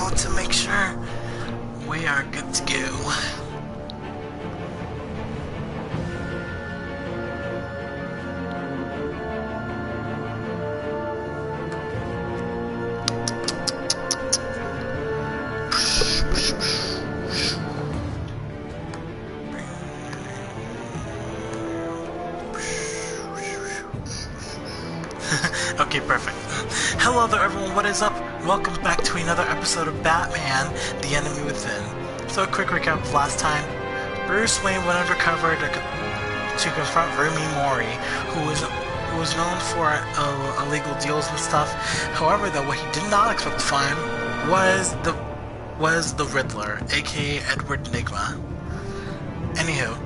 now to make sure we are good to go. Okay, perfect. Hello there everyone, what is up? Welcome back to another episode of Batman, The Enemy Within. So a quick recap of last time. Bruce Wayne went undercover to confront Rumi Mori, who was known for illegal deals and stuff. However, though, what he did not expect to find was the Riddler, aka Edward Nygma. Anywho,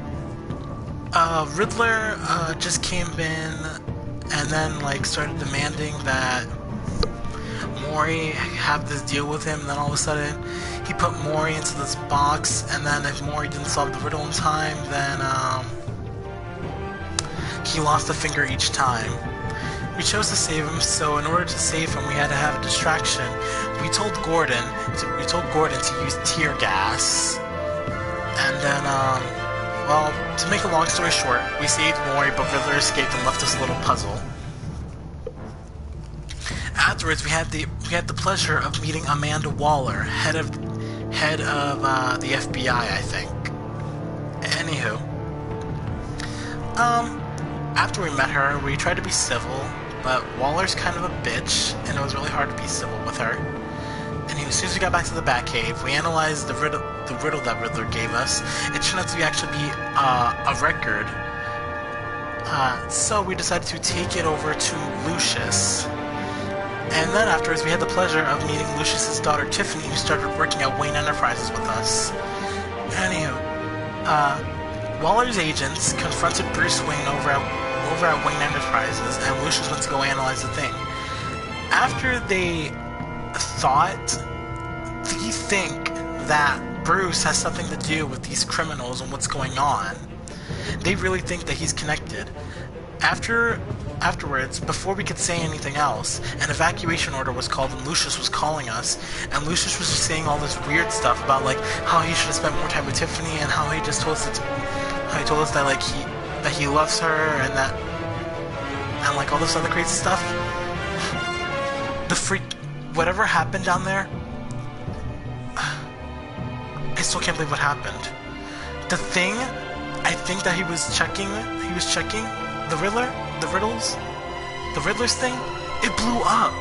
Riddler just came in and then started demanding that Mori have this deal with him, and then all of a sudden he put Mori into this box, and then if Mori didn't solve the riddle in time, then he lost a finger each time. We chose to save him, so in order to save him we had to have a distraction. We told Gordon to use tear gas, and then well, to make a long story short, we saved Mori, but Riddler escaped and left us a little puzzle. Afterwards, we had the pleasure of meeting Amanda Waller, head of the FBI, I think. Anywho, after we met her, we tried to be civil, but Waller's kind of a bitch, and it was really hard to be civil with her. And as soon as we got back to the Batcave, we analyzed the riddle that Riddler gave us. It turned out to actually be a record. So we decided to take it over to Lucius. And then afterwards, we had the pleasure of meeting Lucius's daughter Tiffany, who started working at Wayne Enterprises with us. Anywho, Waller's agents confronted Bruce Wayne over at Wayne Enterprises, and Lucius went to go analyze the thing. After they think that Bruce has something to do with these criminals and what's going on. They really think that he's connected. Afterwards, before we could say anything else, an evacuation order was called, and Lucius was calling us, and Lucius was just saying all this weird stuff about how he should have spent more time with Tiffany, and how he just told us that he loves her, and all this other crazy stuff. Whatever happened down there, I still can't believe what happened. The thing, I think that he was checking the Riddler's thing, it blew up.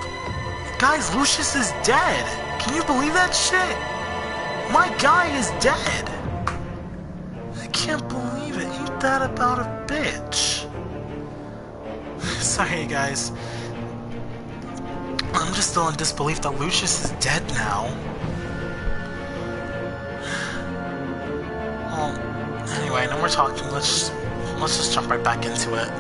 Guys, Lucius is dead. Can you believe that shit? My guy is dead. I can't believe it. Ain't that about a bitch? Sorry, guys. I'm just still in disbelief that Lucius is dead now. Well, anyway, no more talking. Let's just jump right back into it.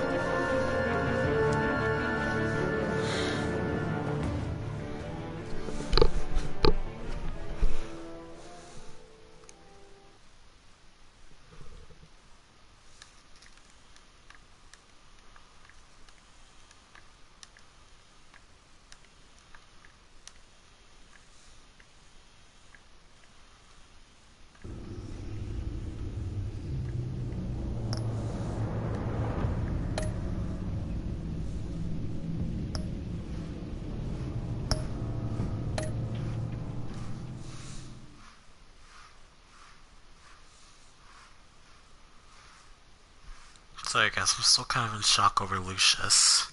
Sorry guys, I'm still kind of in shock over Lucius.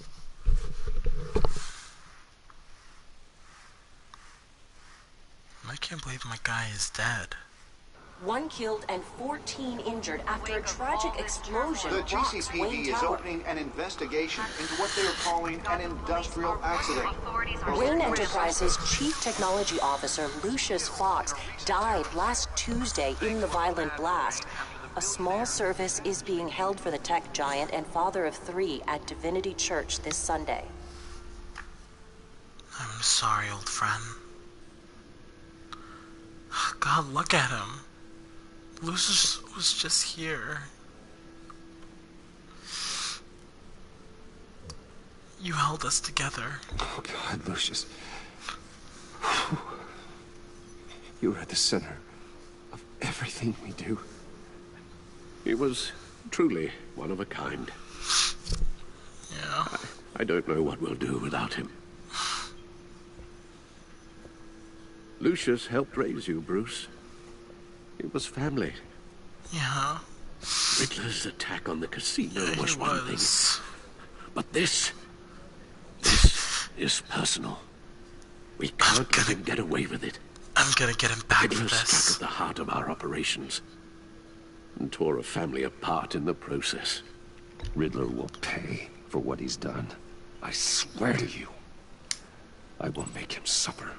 I can't believe my guy is dead. 1 killed and 14 injured after a tragic explosion. The GCPD is opening an investigation into what they are calling an industrial accident. Wayne Enterprises Chief Technology Officer Lucius Fox died last Tuesday in the violent blast. A small service is being held for the tech giant and father of 3 at Divinity Church this Sunday. I'm sorry, old friend. God, look at him. Lucius was just here. You held us together. Oh God, Lucius. You were at the center of everything we do. He was truly one of a kind. Yeah. I don't know what we'll do without him. Lucius helped raise you, Bruce. It was family. Yeah. Riddler's attack on the casino was He one thing. But this is personal. We can't let him get away with it. I'm gonna get him back for Riddler this. struck at the heart of our operations and tore a family apart in the process. Riddler will pay for what he's done. I swear to you, I will make him suffer.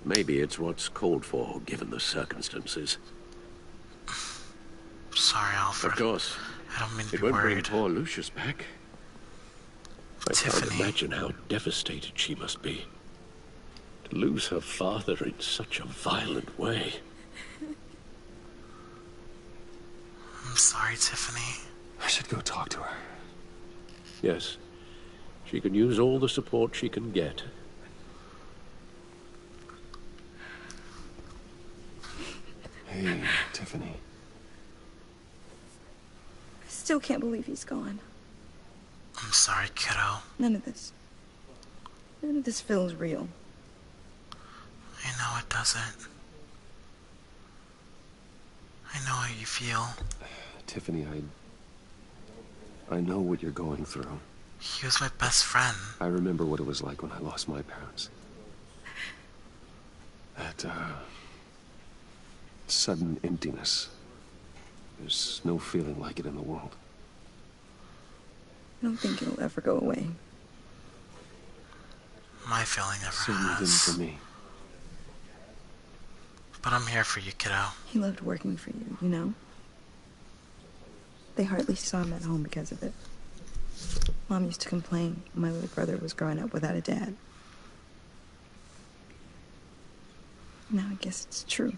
Maybe it's what's called for, given the circumstances. Sorry, Alfred. Of course, I don't mean to it be won't bring worried. poor Lucius back. I can't Tiffany. imagine how devastated she must be. To lose her father in such a violent way. I'm sorry, Tiffany. I should go talk to her. Yes, she can use all the support she can get. Hey, Tiffany. I still can't believe he's gone. I'm sorry, kiddo. None of this feels real. I know it doesn't. I know how you feel. Tiffany, I know what you're going through. He was my best friend. I remember what it was like when I lost my parents. That, sudden emptiness. There's no feeling like it in the world. I don't think it'll ever go away. My feeling never Certainly didn't has. for me. But I'm here for you, kiddo. He loved working for you, you know? They hardly saw him at home because of it. Mom used to complain my little brother was growing up without a dad. Now I guess it's true.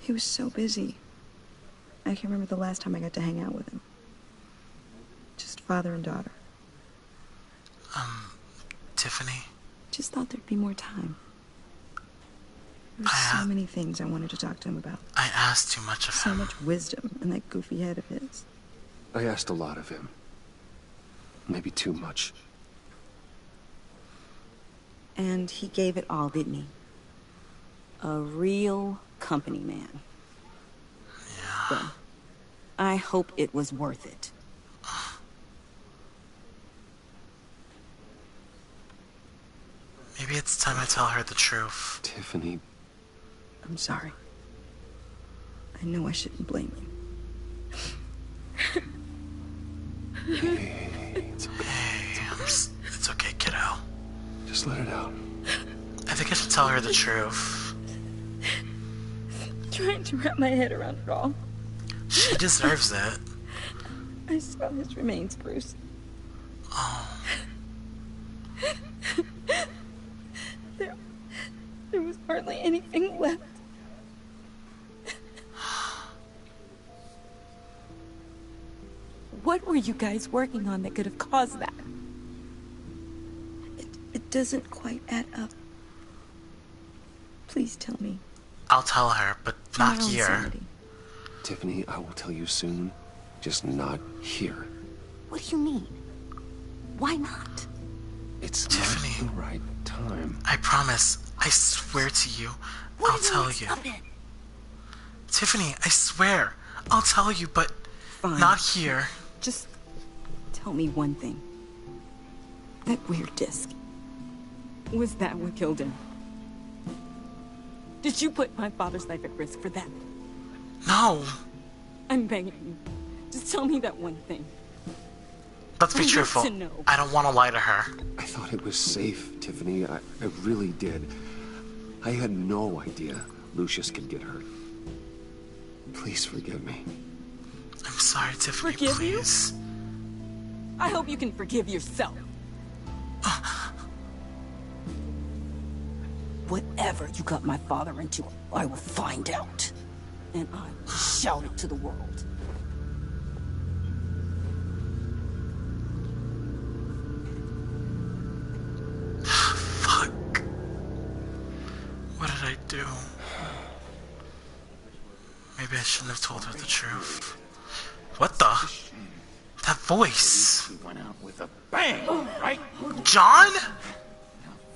He was so busy. I can't remember the last time I got to hang out with him. Just father and daughter. Tiffany? Just thought there'd be more time. There were so many things I wanted to talk to him about. I asked too much of So him. much wisdom in that goofy head of his. I asked a lot of him. Maybe too much. And he gave it all, didn't he? A real company man. Yeah. Well, I hope it was worth it. Maybe it's time I tell her the truth. Tiffany, I'm sorry. I know I shouldn't blame you. hey, it's okay. Hey, it's okay, kiddo. Just let it out. I think I should tell her the truth. Trying to wrap my head around it all. She deserves it. I saw his remains, Bruce. Oh. There was hardly anything left. What were you guys working on that could have caused that? It doesn't quite add up. Please tell me. I'll tell her, but My not own here. sanity. Tiffany, I will tell you soon. Just not here. What do you mean? Why not? It's Tiffany. not the right time. I promise. I swear to you. What I'll is tell it? you. Stop it. Tiffany, I swear. I'll tell you, but Fine. not here. Just tell me one thing. That weird disc. Was that what killed him? Did you put my father's life at risk for that? No. I'm begging you. Just tell me that one thing. Let's be I want truthful. to know. I don't want to lie to her. I thought it was safe, Tiffany. I really did. I had no idea Lucius could get hurt. Please forgive me. I'm sorry, Tiffany, Forgive you? please. I hope you can forgive yourself. Whatever you got my father into, I will find out. And I will shout it to the world. do? Maybe I shouldn't have told her the truth. What the? That voice. He went out with a bang, right? John?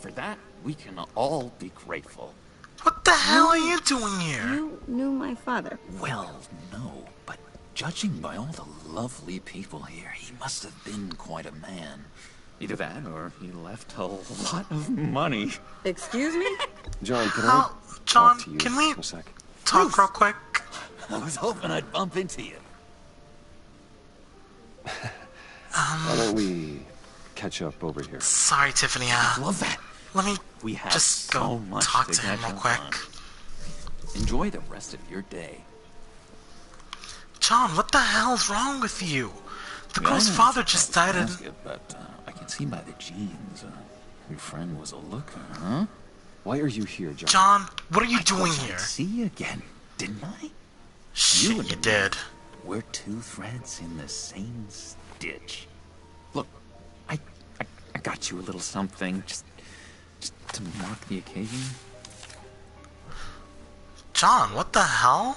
For that, we can all be grateful. What the hell are you doing here? You knew my father. Well, no, but judging by all the lovely people here, he must have been quite a man. Either that, or he left a lot of money. Excuse me? John, can I John, talk to you can we for a sec? talk real quick? I was hoping I'd bump into you. Why don't we catch up over here? Sorry, Tiffany. Love that. Let me We have just so go much talk to to him catch real up quick. on. Enjoy the rest of your day. John, what the hell's wrong with you? The Yeah, I girl's know father it's just tough to died and... ask it, but I can see by the genes. Your friend was a looker, huh? Why are you here, John? John, what are you I doing thought I'd here? see you again, didn't I? Shit, and you me. did. We're two threads in the same stitch. Look, I got you a little something, just to mark the occasion. John, what the hell?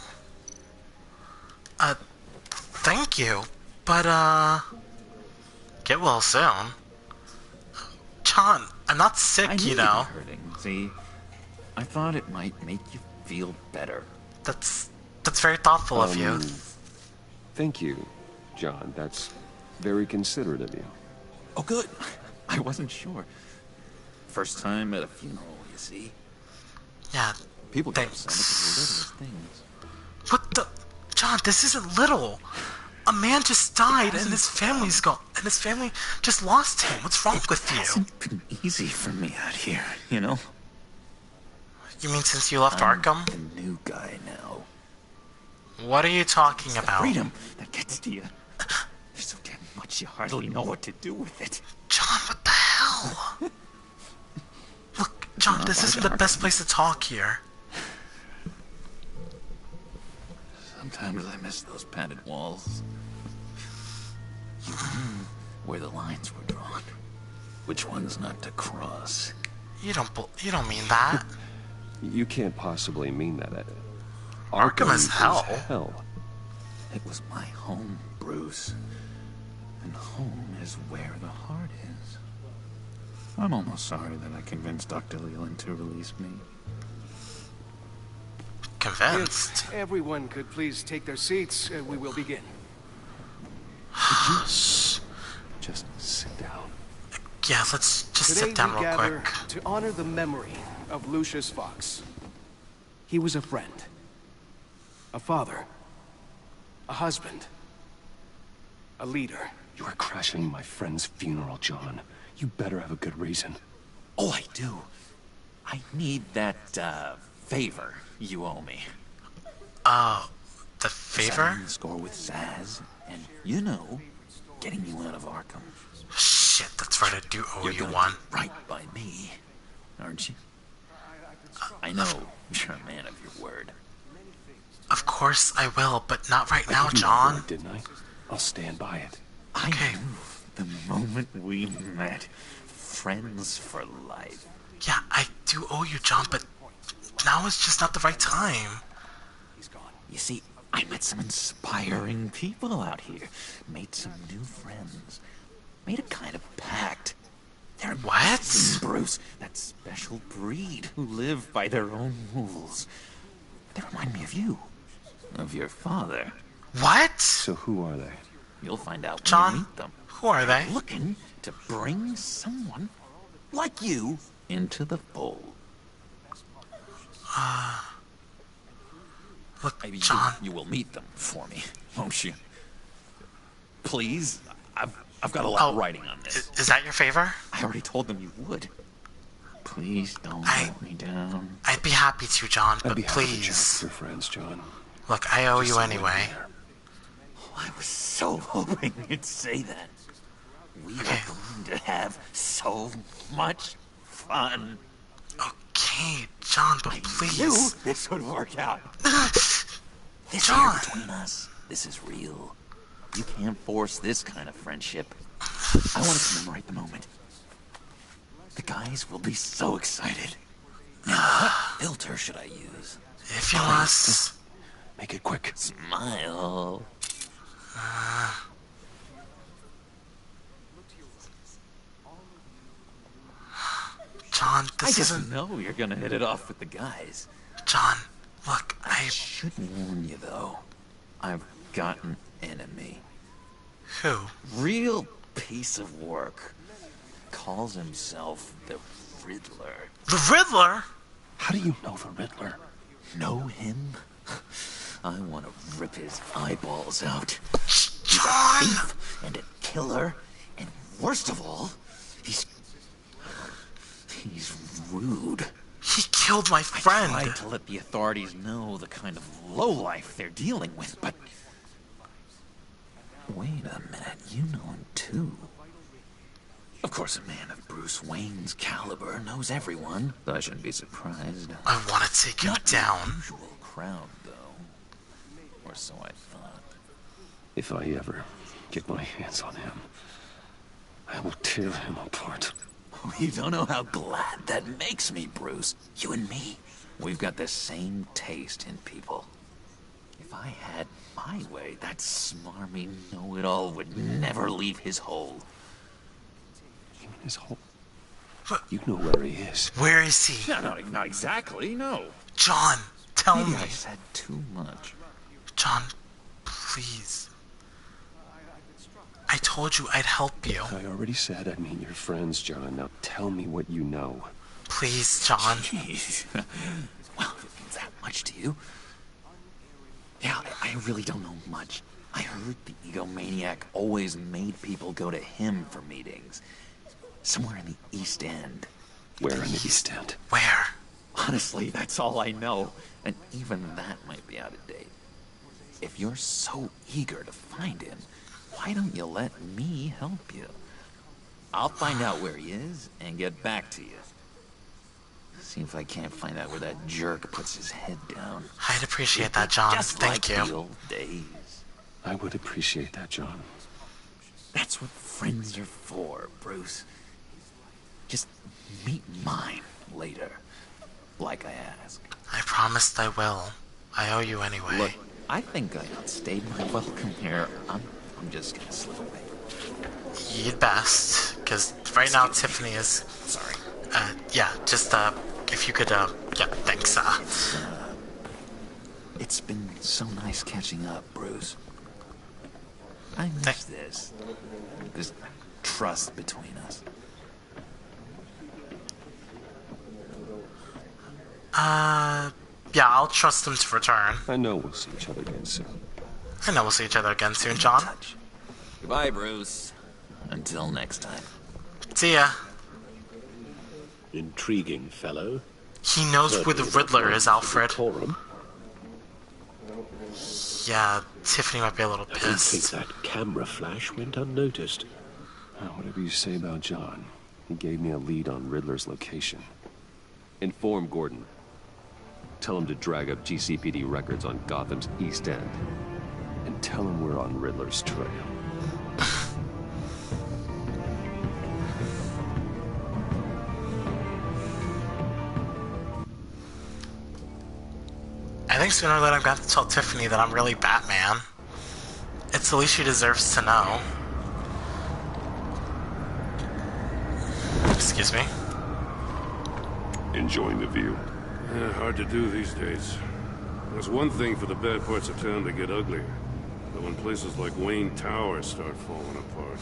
Thank you. But, get well soon. John, I'm not sick, I knew you you'd know. be hurting. See, I thought it might make you feel better. That's very thoughtful of you. Thank you, John. That's very considerate of you. Oh, good. I wasn't sure. First time at a funeral, you see. Yeah, People get thanks. upset at the littlest things. What the... John, this isn't little. A man just died and his family's gone. And his family just lost him. What's wrong with you? Hasn't been easy for me out here, you know? You mean since you left I'm Arkham? the new guy now. What are you talking It's the about? freedom that gets to you. There's so damn much you hardly know what to do with it. John, what the hell? Look, John, this isn't the best place to talk here. Sometimes I miss those padded walls. You knew where the lines were drawn. Which ones not to cross. You don't mean that. You can't possibly mean that. Arkham is hell. It was my home, Bruce. And home is where the heart is. I'm almost sorry that I convinced Dr. Leland to release me. Convinced. If everyone could please take their seats, we will begin. Just sit down. Yeah, let's just Today sit down we real gather quick. to honor the memory of Lucius Fox. He was a friend, a father, a husband, a leader. You are crashing my friend's funeral, John. You better have a good reason. Oh, I do. I need that, favor you owe me. The favor? Settling the score with Zaz, and, you know, getting you out of Arkham. Shit, that's right, I do owe You're you gonna one. do right by me, aren't you? I know you're a man of your word. Of course I will, but not right now, I gave you my John. word, didn't I? I'll stand by it. I Okay. knew the moment we met, friends for life. Yeah, I do owe you, John, but now is just not the right time. You see, I met some inspiring people out here, made some new friends, made a kind of pact. They're What? Bruce, that special breed who live by their own rules. They remind me of you, of your father. What? So who are they? You'll find out when John, you meet them. who are they? Looking to bring someone like you into the fold. Look, Maybe John. you will meet them for me, won't you? Please, I've got a lot of writing on this. Is that your favor? I already told them you would. Please don't let me down. I'd be happy to, John, I'd but be happy to chat please. with your friends, John. Look, I owe Just you so we're anyway. there. Oh, I was so hoping you'd say that. We are Okay. going to have so much fun. Okay, John, but Knew please. this would work out. This John. here between us, this is real. You can't force this kind of friendship. I want to commemorate the moment. The guys will be so excited. Now, what filter should I use? If you must. Make it quick. Smile. John, I this just isn't... know you're gonna hit it off with the guys. John, look, I should warn you, though. I've got an enemy. Who? Real piece of work. Calls himself the Riddler. The Riddler? How do you know the Riddler? Know him? I want to rip his eyeballs out. John! He's a thief and a killer, and worst of all, he's rude. He killed my friend. I tried to let the authorities know the kind of lowlife they're dealing with, but... Wait a minute, you know him too. Of course, a man of Bruce Wayne's caliber knows everyone, so I shouldn't be surprised. I want to take him Not down. the usual crowd, though. Or so I thought. If I ever get my hands on him, I will tear him apart. You don't know how glad that makes me, Bruce. You and me, we've got the same taste in people. If I had my way, that smarmy know-it-all would never leave his hole. His hole? You know where he is. Where is he? No, not exactly, no. John, tell Maybe me. I said too much. John, please. I told you I'd help you. I already said I mean your friends, John. Now tell me what you know. Please, John. Jeez. Well, if it means that much to you. Yeah, I really don't know much. I heard the egomaniac always made people go to him for meetings. Somewhere in the East End. Where in the East End? Where? Honestly, that's all I know. And even that might be out of date. If you're so eager to find him, why don't you let me help you? I'll find out where he is and get back to you. See if I can't find out where that jerk puts his head down. I'd appreciate that, John. Just Thank like you. the old days. I would appreciate that, John. That's what friends are for, Bruce. Just meet mine later, like I asked. I promised I will. I owe you anyway. Look, I think I outstayed my welcome here. I'm just gonna slip away. You'd best, because right now Tiffany is... Sorry. Yeah, just, if you could, yeah, thanks, It's been so nice catching up, Bruce. I miss this trust between us. Yeah, I'll trust him to return. I know we'll see each other again soon. I know we'll see each other again soon, John. Goodbye, Bruce. Until next time. See ya. Intriguing fellow. He knows where the Riddler is, Alfred. Decorum. Yeah, Tiffany might be a little I don't think pissed. that camera flash went unnoticed. Whatever you say about John, he gave me a lead on Riddler's location. Inform Gordon. Tell him to drag up GCPD records on Gotham's East End. And tell him we're on Riddler's trail. I think sooner or later I'm going to have to tell Tiffany that I'm really Batman. It's the least she deserves to know. Excuse me? Enjoying the view. Hard to do these days. There's one thing for the bad parts of town to get uglier. But when places like Wayne Tower start falling apart,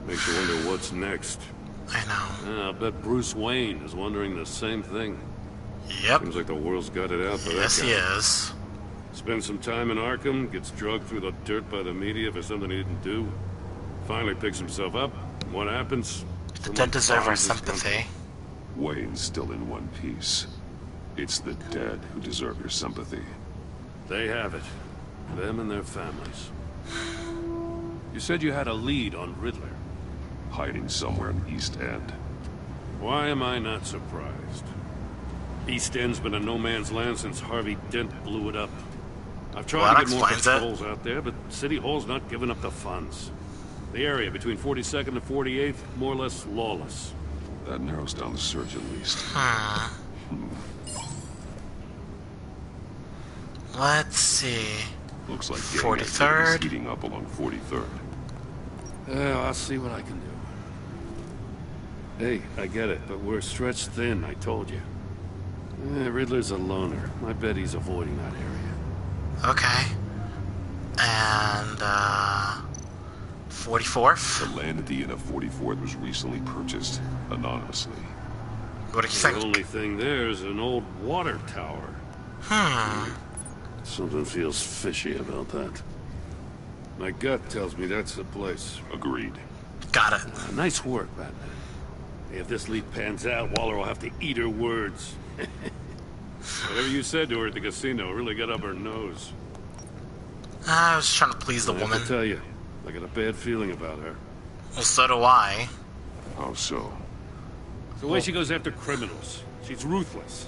makes you wonder what's next. I know. I bet Bruce Wayne is wondering the same thing. Yep. Seems like the world's got it out for Yes, that guy. he is. Spends some time in Arkham, gets drugged through the dirt by the media for something he didn't do. Finally picks himself up. What happens? The dead deserve our sympathy. Wayne's still in one piece. It's the dead who deserve your sympathy. They have it. Them and their families. You said you had a lead on Riddler. Hiding somewhere in the East End. Why am I not surprised? East End's been a no-man's land since Harvey Dent blew it up. I've tried to get more patrols out there, but City Hall's not giving up the funds. The area between 42nd and 48th, more or less lawless. That narrows down the search at least. Let's see. Looks like 43rd. Heating up along 43rd. I'll see what I can do. Hey, I get it, but we're stretched thin, I told you. Riddler's a loner. I bet he's avoiding that area. Okay. And, 44th? The land at the end of 44th was recently purchased anonymously. What do you think? The only thing there is an old water tower. Something feels fishy about that. My gut tells me that's the place. Agreed. Got it. Nice work, Batman. If this lead pans out, Waller will have to eat her words. Whatever you said to her at the casino really got up her nose. I was trying to please the woman. I have to tell you, I got a bad feeling about her. Well, so do I. How so? The way she goes after criminals. She's ruthless.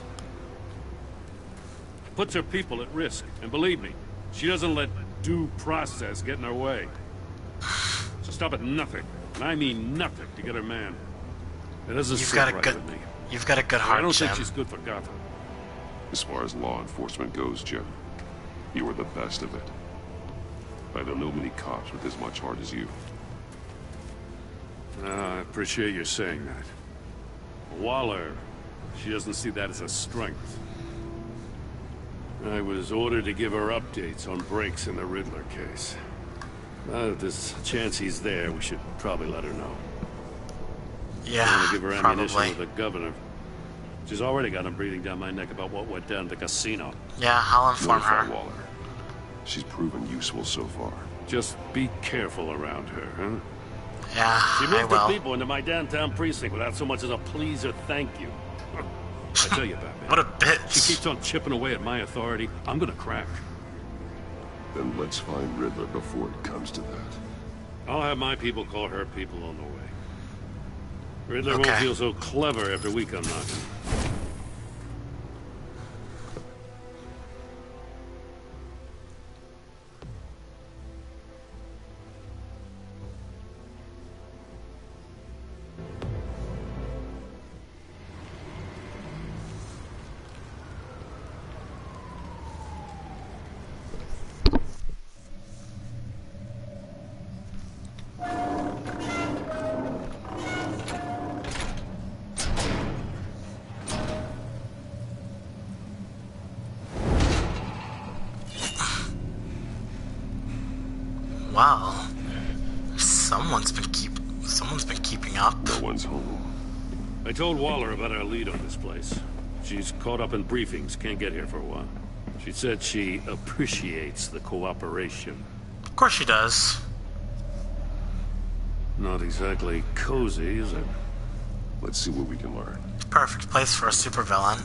Puts her people at risk. And believe me, she doesn't let due process get in her way. So stop at nothing, and I mean nothing, to get her man. It doesn't sit right with me. You've got a good heart, I don't Jim. think she's good for Gotham. As far as law enforcement goes, Jim, you are the best of it. I don't know many cops with as much heart as you. I appreciate you saying that. Waller, she doesn't see that as a strength. I was ordered to give her updates on breaks in the Riddler case. If there's a chance he's there, we should probably let her know. Yeah, I want to give her ammunition probably. with the governor. She's already got him breathing down my neck about what went down at the casino. Yeah, I'll inform Notify her. Waller. She's proven useful so far. Just be careful around her, huh? Yeah, She I moved her will. people into my downtown precinct without so much as a please or thank you. I tell you, Batman. What a bitch. She keeps on chipping away at my authority. I'm gonna crack. Then let's find Riddler before it comes to that. I'll have my people call her people on the way. Riddler Okay. won't feel so clever after we come knocking. Wow. Someone's been keeping up. No one's home. I told Waller about our lead on this place. She's caught up in briefings, can't get here for a while. She said she appreciates the cooperation. Of course she does. Not exactly cozy, is it? Let's see what we can learn. Perfect place for a supervillain.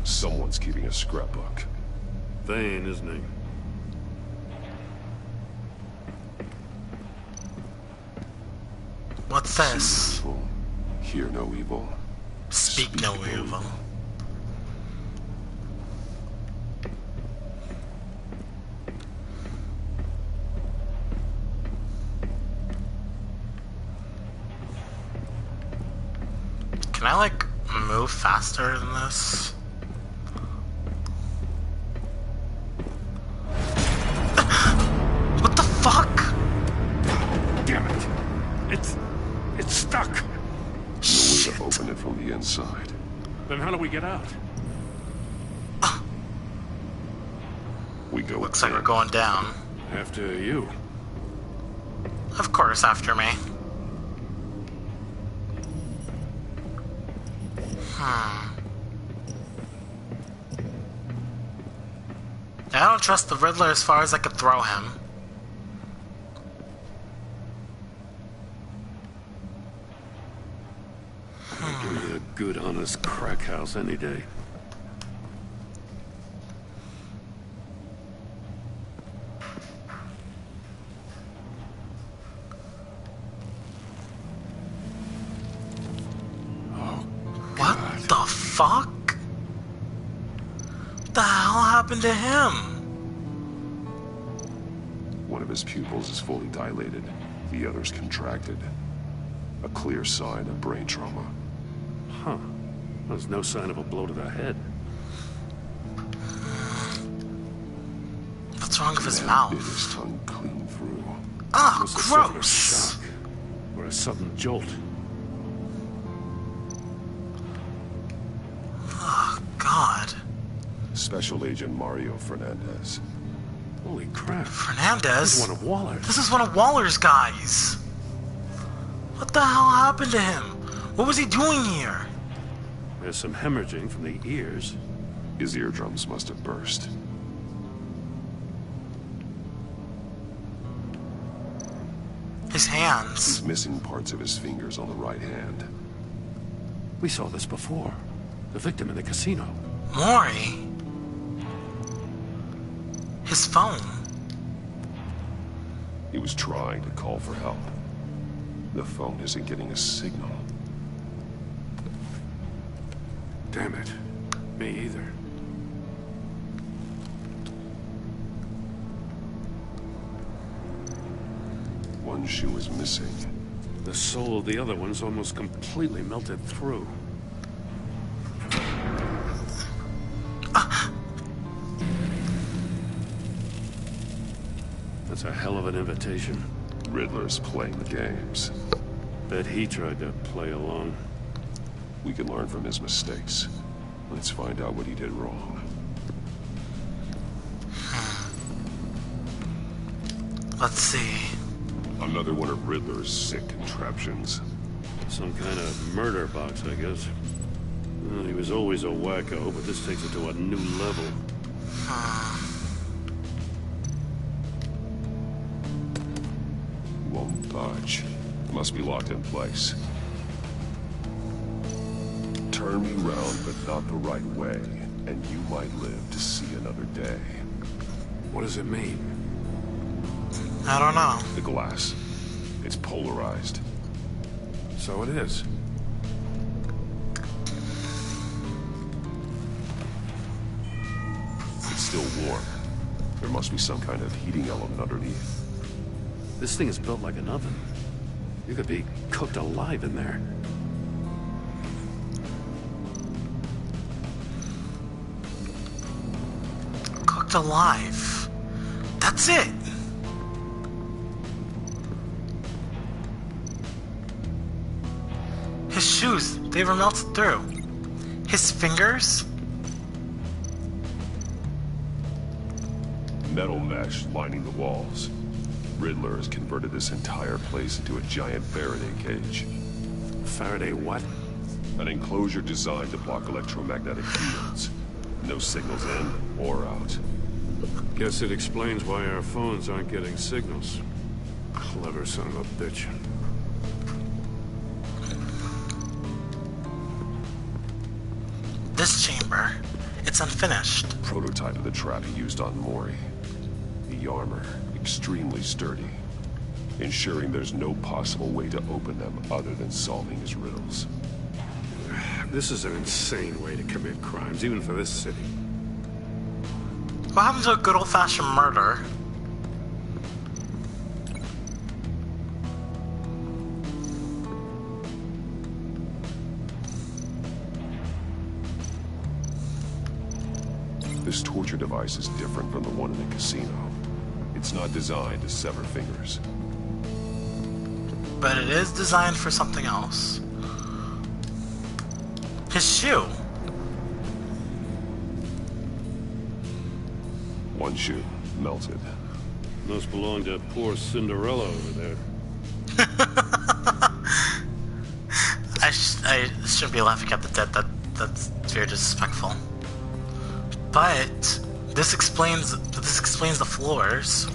Someone's keeping a scrapbook. Thane, isn't he? What's this? See no evil, hear no evil. Speak no evil. Can I, like, move faster than this? What the fuck? Damn it! It's stuck! No way to open it from the inside. Then how do we get out? We go. Looks like we're going down. After you. Of course, after me. I don't trust the Riddler as far as I could throw him. Give me a good, honest crack house any day. What the fuck? What the hell happened to him? One of his pupils is fully dilated. The others contracted. A clear sign of brain trauma. Huh. There's no sign of a blow to the head. What's wrong with his Bit mouth? his tongue clean through. Ah, Must have suffered a gross! shock. Or a sudden jolt. Oh, God. Special Agent Mario Fernandez. Holy crap. Fernandez? This is one of Waller's. This is one of Waller's guys. What the hell happened to him? What was he doing here? There's some hemorrhaging from the ears. His eardrums must have burst. His hands. He's missing parts of his fingers on the right hand. We saw this before. The victim in the casino. Mori. His phone. He was trying to call for help. The phone isn't getting a signal. Damn it. Me either. One shoe is missing. The soul of the other one's almost completely melted through. That's a hell of an invitation. Riddler's playing the games. Bet he tried to play along. We can learn from his mistakes. Let's find out what he did wrong. Let's see. Another one of Riddler's sick contraptions. Some kind of murder box, I guess. Well, he was always a wacko, but this takes it to a new level. Won't budge. Must be locked in place. Turn me round, but not the right way, and you might live to see another day. What does it mean? I don't know. The glass. It's polarized. So it is. It's still warm. There must be some kind of heating element underneath. This thing is built like an oven. You could be cooked alive in there. Cooked alive. That's it. His shoes, they were melted through. His fingers? Metal mesh lining the walls. Riddler has converted this entire place into a giant Faraday cage. Faraday what? An enclosure designed to block electromagnetic fields. No signals in or out. Guess it explains why our phones aren't getting signals. Clever son of a bitch. This chamber, it's unfinished. Prototype of the trap he used on Mori. The armor, extremely sturdy, ensuring there's no possible way to open them other than solving his riddles. This is an insane way to commit crimes, even for this city. What happened to a good old-fashioned murder? This torture device is different from the one in the casino. It's not designed to sever fingers. But it is designed for something else. His shoe. One shoe, melted. Must belong to poor Cinderella over there. I shouldn't be laughing at the dead. That's very disrespectful. But this explains the floors.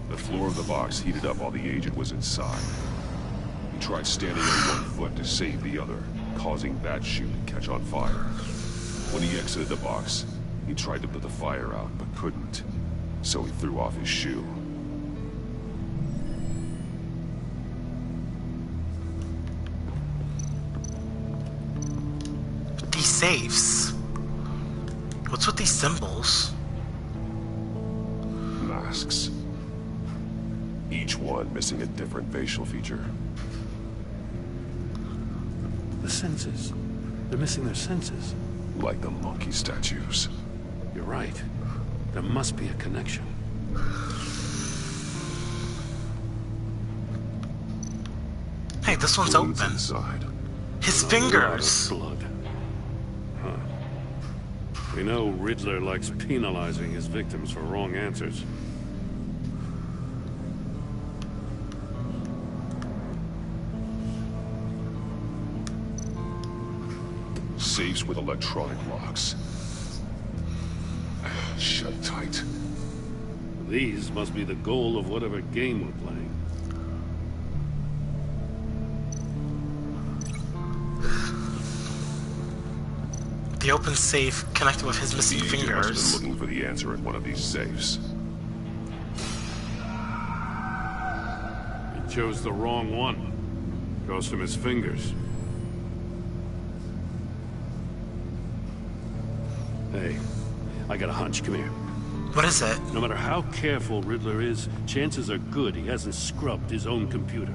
The floor of the box heated up while the agent was inside. He tried standing on one foot to save the other, causing that shoe to catch on fire. When he exited the box, he tried to put the fire out, but couldn't. So he threw off his shoe. These safes. What's with these symbols? Masks. Each one missing a different facial feature. The senses. They're missing their senses. Like the monkey statues. You're right. There must be a connection. Hey, this one's Fluids open. inside. His A fingers. lot of blood. Huh. We know Riddler likes penalizing his victims for wrong answers. Safes with electronic locks. Shut tight. These must be the goal of whatever game we're playing. The open safe connected with his missing The agent must have fingers. been looking for the answer in one of these safes. He chose the wrong one. Cost him his fingers. Hey, I got a hunch. Come here. What is it? No matter how careful Riddler is, chances are good he hasn't scrubbed his own computer.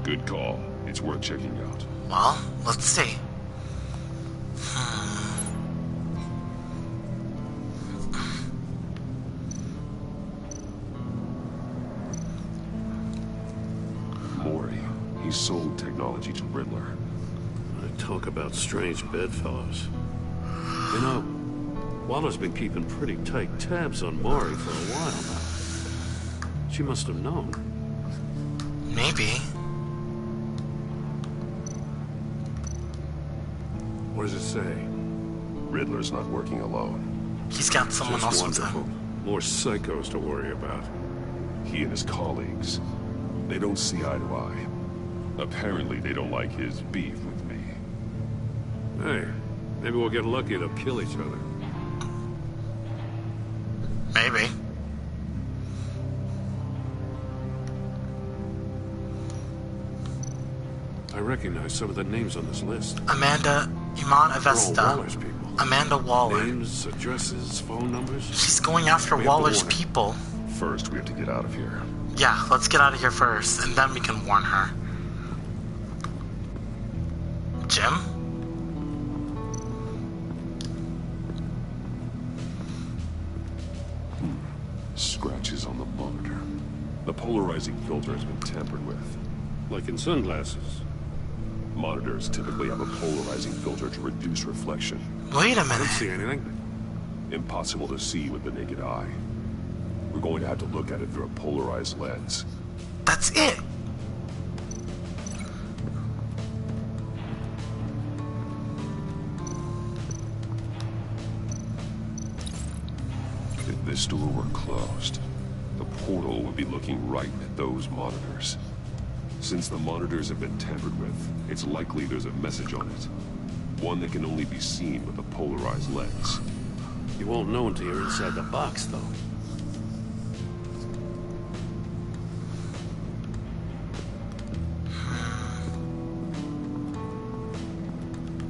Good call. It's worth checking out. Well, let's see. Mori. He sold technology to Riddler. I talk about strange bedfellows. You know, Waller's been keeping pretty tight tabs on Mori for a while now. She must have known. Maybe. What does it say? Riddler's not working alone. He's got someone Just else with wonderful. him. More psychos to worry about. He and his colleagues, they don't see eye to eye. Apparently, they don't like his beef with me. Hey, maybe we'll get lucky. They'll kill each other. Maybe. I recognize some of the names on this list. Amanda Iman They're all Avesta. Waller's people. Amanda Waller. Names, addresses, phone numbers. She's going after We have to Waller's warn her. people. First, we have to get out of here. Yeah, let's get out of here first, and then we can warn her. Jim? Scratches on the monitor. The polarizing filter has been tampered with. Like in sunglasses. Monitors typically have a polarizing filter to reduce reflection. Wait a I don't minute. see anything. Impossible to see with the naked eye. We're going to have to look at it through a polarized lens. That's it. If this door were closed, the portal would be looking right at those monitors. Since the monitors have been tampered with, it's likely there's a message on it. One that can only be seen with a polarized lens. You won't know until you're inside the box, though.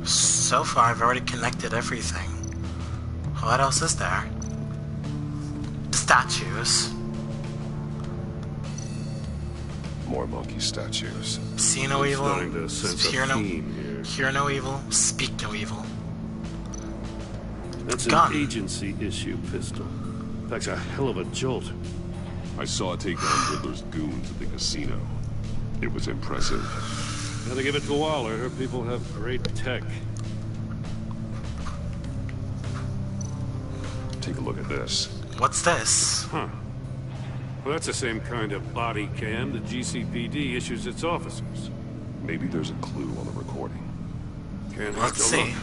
So far, I've already connected everything. What else is there? Statues. More monkey statues. See no I'm evil. starting to sense a Hear no. theme here. Hear no evil. Speak no evil. That's Gun. an agency issue pistol. That's a hell of a jolt. I saw it take down Riddler's goons at the casino. It was impressive. Gotta give it to Waller. Her people have great tech. Take a look at this. What's this? Huh. Well, that's the same kind of body cam the GCPD issues its officers. Maybe there's a clue on the recording. Can't hurt Let's to see. look.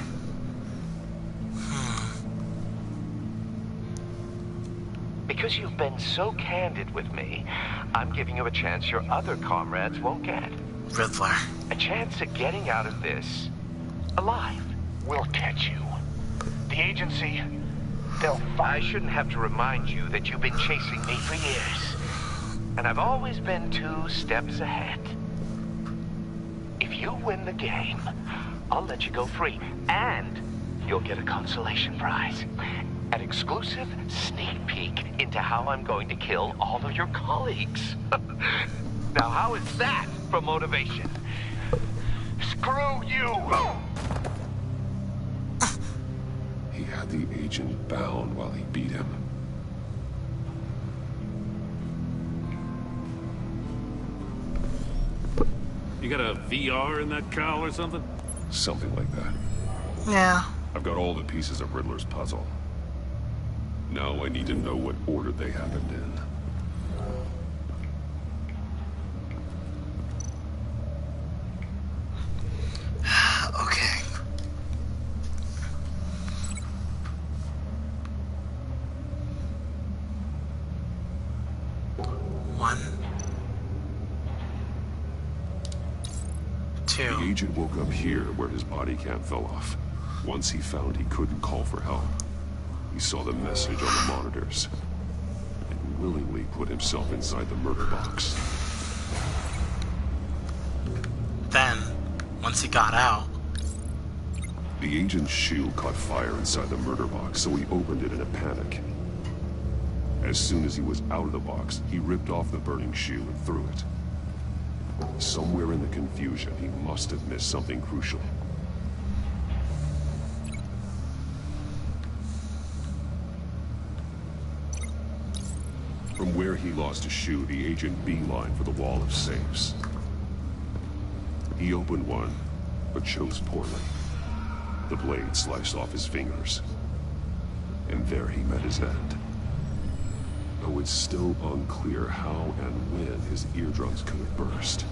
Because you've been so candid with me, I'm giving you a chance your other comrades won't get. Riddler. A chance at getting out of this alive. We'll catch you. The agency, they'll I shouldn't have to remind you that you've been chasing me for years. And I've always been 2 steps ahead. If you win the game, I'll let you go free. And you'll get a consolation prize. An exclusive sneak peek into how I'm going to kill all of your colleagues. Now, how is that for motivation? Screw you! He had the agent bound while he beat him. You got a VR in that cowl or something? Something like that. Yeah. I've got all the pieces of Riddler's puzzle. Now I need to know what order they happened in. Okay. One. Two. The agent woke up here where his body cam fell off. Once he found he couldn't call for help, he saw the message on the monitors and willingly put himself inside the murder box. Then, once he got out... The agent's shoe caught fire inside the murder box, so he opened it in a panic. As soon as he was out of the box, he ripped off the burning shoe and threw it. Somewhere in the confusion, he must have missed something crucial. From where he lost a shoe, the agent beelined for the wall of safes. He opened one, but chose poorly. The blade sliced off his fingers. And there he met his end. Though it's still unclear how and when his eardrums could have burst.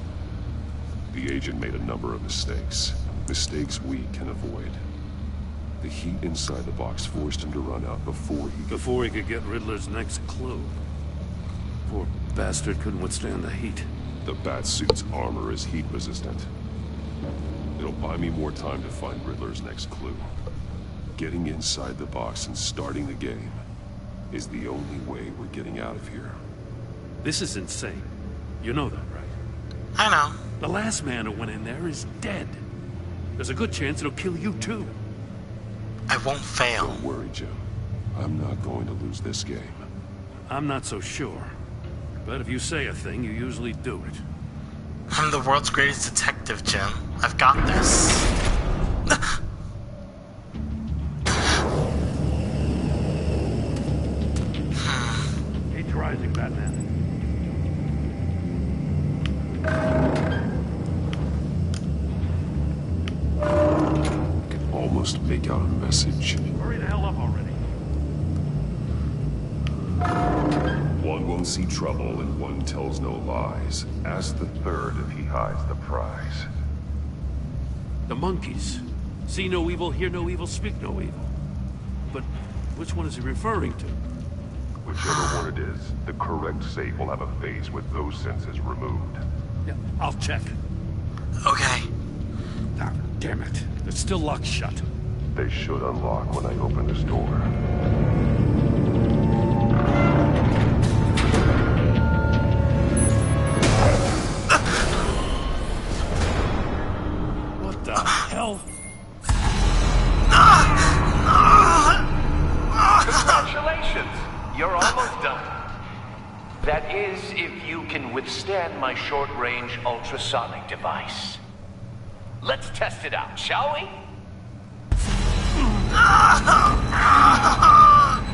The agent made a number of mistakes. Mistakes we can avoid. The heat inside the box forced him to run out before he could get Riddler's next clue. Poor bastard couldn't withstand the heat. The Batsuit's armor is heat resistant. It'll buy me more time to find Riddler's next clue. Getting inside the box and starting the game is the only way we're getting out of here. This is insane. You know that, right? I know. The last man who went in there is dead. There's a good chance it'll kill you too. I won't fail. Don't worry, Jim. I'm not going to lose this game. I'm not so sure. But if you say a thing, you usually do it. I'm the world's greatest detective, Jim. I've got this. He's rising, Batman. Can almost make out a message. Hurry the hell up already. One won't see trouble and one tells no lies. Ask the third if he hides the prize. The monkeys. See no evil, hear no evil, speak no evil. But which one is he referring to? Whichever one it is, the correct safe will have a face with those senses removed. Yeah, I'll check. Okay. Ah, damn it. It's still locked shut. They should unlock when I open this door. What the hell? Congratulations! You're almost done. That is, if you can withstand my short-range ultrasonic device. Let's test it out, shall we?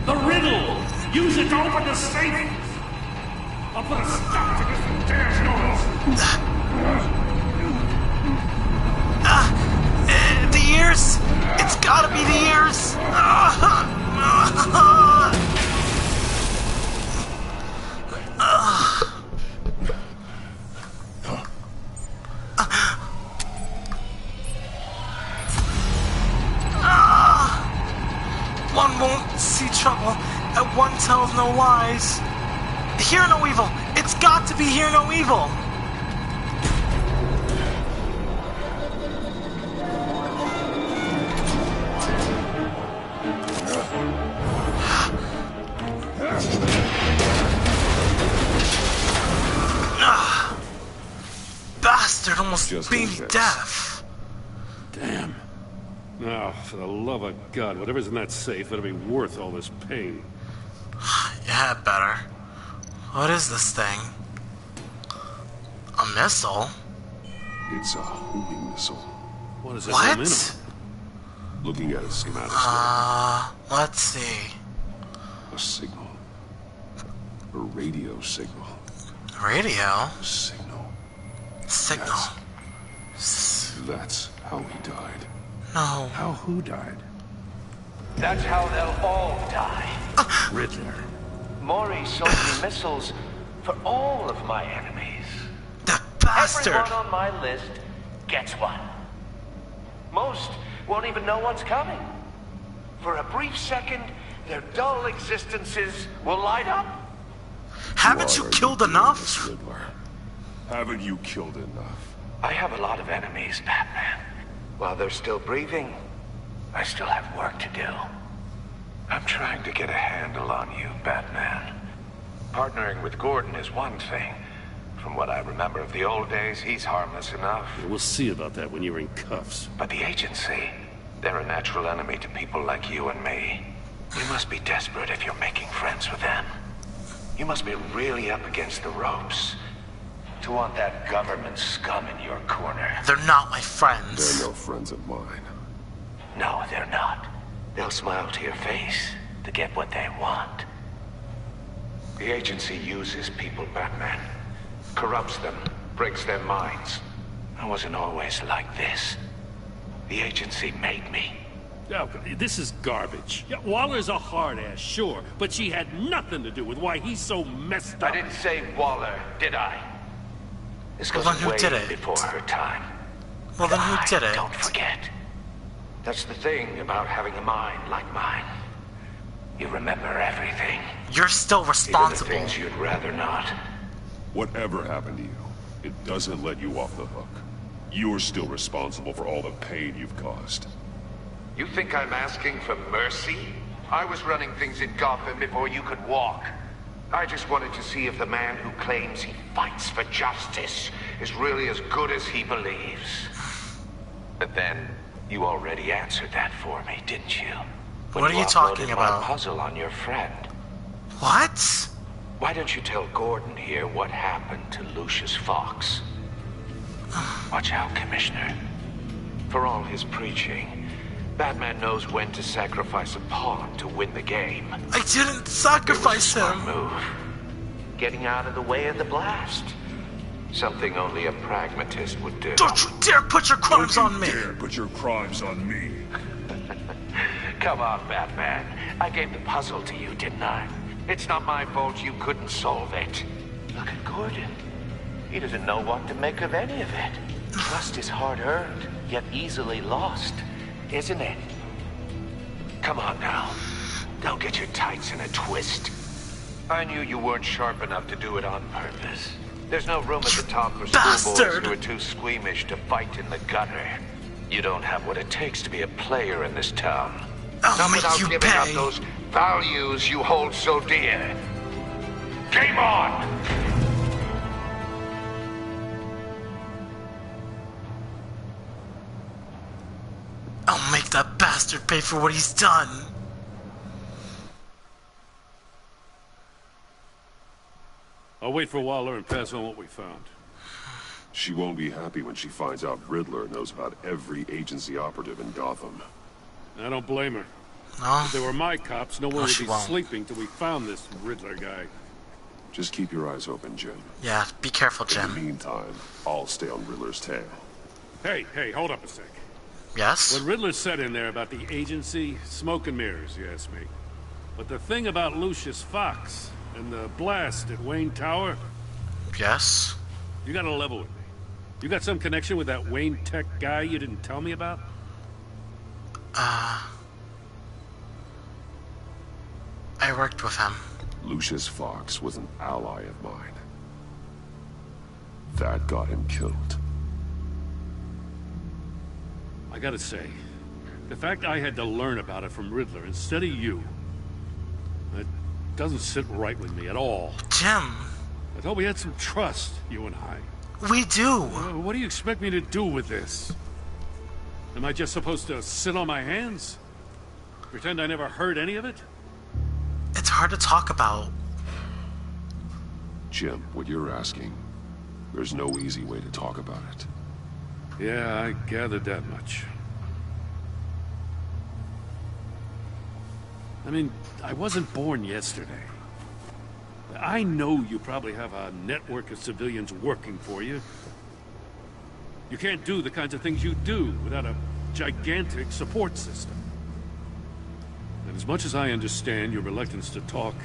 The riddle! Use it to open the safe! I'll put a stop to this damn noise! The ears! It's gotta be the ears! One won't see trouble, and one tells no lies. Hear no evil! It's got to be hear no evil! Bastard almost Just beat me in case. deaf. Damn. Oh, for the love of God, whatever's in that safe better be worth all this pain. Yeah, it better. What is this thing? A missile? It's a homing missile. What is it? What? Looking at a schematic. Let's see. A signal. A radio signal. Radio? A signal. Signal. That's how he died. No. How who died? That's how they'll all die. Riddler. Maury sold me missiles for all of my enemies. The bastard! Everyone on my list gets one. Most won't even know what's coming. For a brief second, their dull existences will light up. Haven't you killed enough? Riddler? Haven't you killed enough? I have a lot of enemies, Batman. While they're still breathing, I still have work to do. I'm trying to get a handle on you, Batman. Partnering with Gordon is one thing. From what I remember of the old days, he's harmless enough. We'll see about that when you're in cuffs. But the agency, they're a natural enemy to people like you and me. You must be desperate if you're making friends with them. You must be really up against the ropes to want that government scum in your corner. They're not my friends. They're no friends of mine. No, they're not. They'll smile to your face to get what they want. The agency uses people, Batman. Corrupts them, breaks their minds. I wasn't always like this. The agency made me. Oh, this is garbage. Yeah, Waller's a hard-ass, sure, but she had nothing to do with why he's so messed up. I didn't say Waller, did I? This goes Well, then who way did it? before her time. Well, then who did it? Don't forget. That's the thing about having a mind like mine. You remember everything. You're still responsible. Even the things you'd rather not. Whatever happened to you, it doesn't let you off the hook. You're still responsible for all the pain you've caused. You think I'm asking for mercy? I was running things in Gotham before you could walk. I just wanted to see if the man who claims he fights for justice is really as good as he believes. But then, you already answered that for me, didn't you? When What are you talking offloaded about? My puzzle on your friend. What? Why don't you tell Gordon here what happened to Lucius Fox? Watch out, Commissioner. For all his preaching, Batman knows when to sacrifice a pawn to win the game. I didn't sacrifice It was a him. smart move. Getting out of the way of the blast. Something only a pragmatist would do. Don't you dare put your crimes on me. Dare put your crimes on me. Come on, Batman. I gave the puzzle to you, didn't I? It's not my fault you couldn't solve it. Look at Gordon. He doesn't know what to make of any of it. Trust is hard-earned, yet easily lost, isn't it? Come on now. Don't get your tights in a twist. I knew you weren't sharp enough to do it on purpose. There's no room at the top for schoolboys who are too squeamish to fight in the gutter. You don't have what it takes to be a player in this town. I'll make without you giving up pay. those values you hold so dear. Game on! I'll make that bastard pay for what he's done. I'll wait for Waller and pass on what we found. She won't be happy when she finds out Riddler knows about every agency operative in Gotham. I don't blame her. No. If they were my cops, no one would she be won't. sleeping till we found this Riddler guy. Just keep your eyes open, Jim. Yeah, be careful, In Jim. the meantime, I'll stay on Riddler's tail. Hey, hold up a sec. Yes? What Riddler said in there about the agency, smoke and mirrors, you ask me. But the thing about Lucius Fox and the blast at Wayne Tower, Yes? you gotta level with me. You got some connection with that Wayne Tech guy you didn't tell me about? I worked with him. Lucius Fox was an ally of mine. That got him killed. I gotta say, the fact I had to learn about it from Riddler instead of you, it doesn't sit right with me at all. Jim. I thought we had some trust, you and I. We do. What do you expect me to do with this? Am I just supposed to sit on my hands? Pretend I never heard any of it? It's hard to talk about. Jim, what you're asking, there's no easy way to talk about it. Yeah, I gathered that much. I mean, I wasn't born yesterday. I know you probably have a network of civilians working for you. You can't do the kinds of things you do without a gigantic support system. And as much as I understand your reluctance to talk,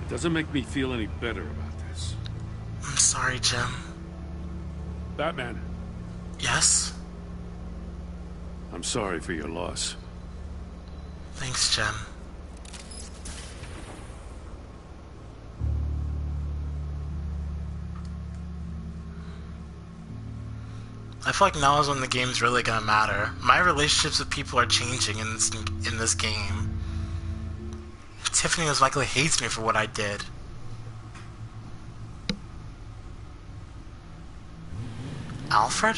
it doesn't make me feel any better about this. I'm sorry, Jim. Batman. Yes? I'm sorry for your loss. Thanks, Jim. I feel like now is when the game's really gonna matter. My relationships with people are changing in this game. Tiffany most likely hates me for what I did. Alfred?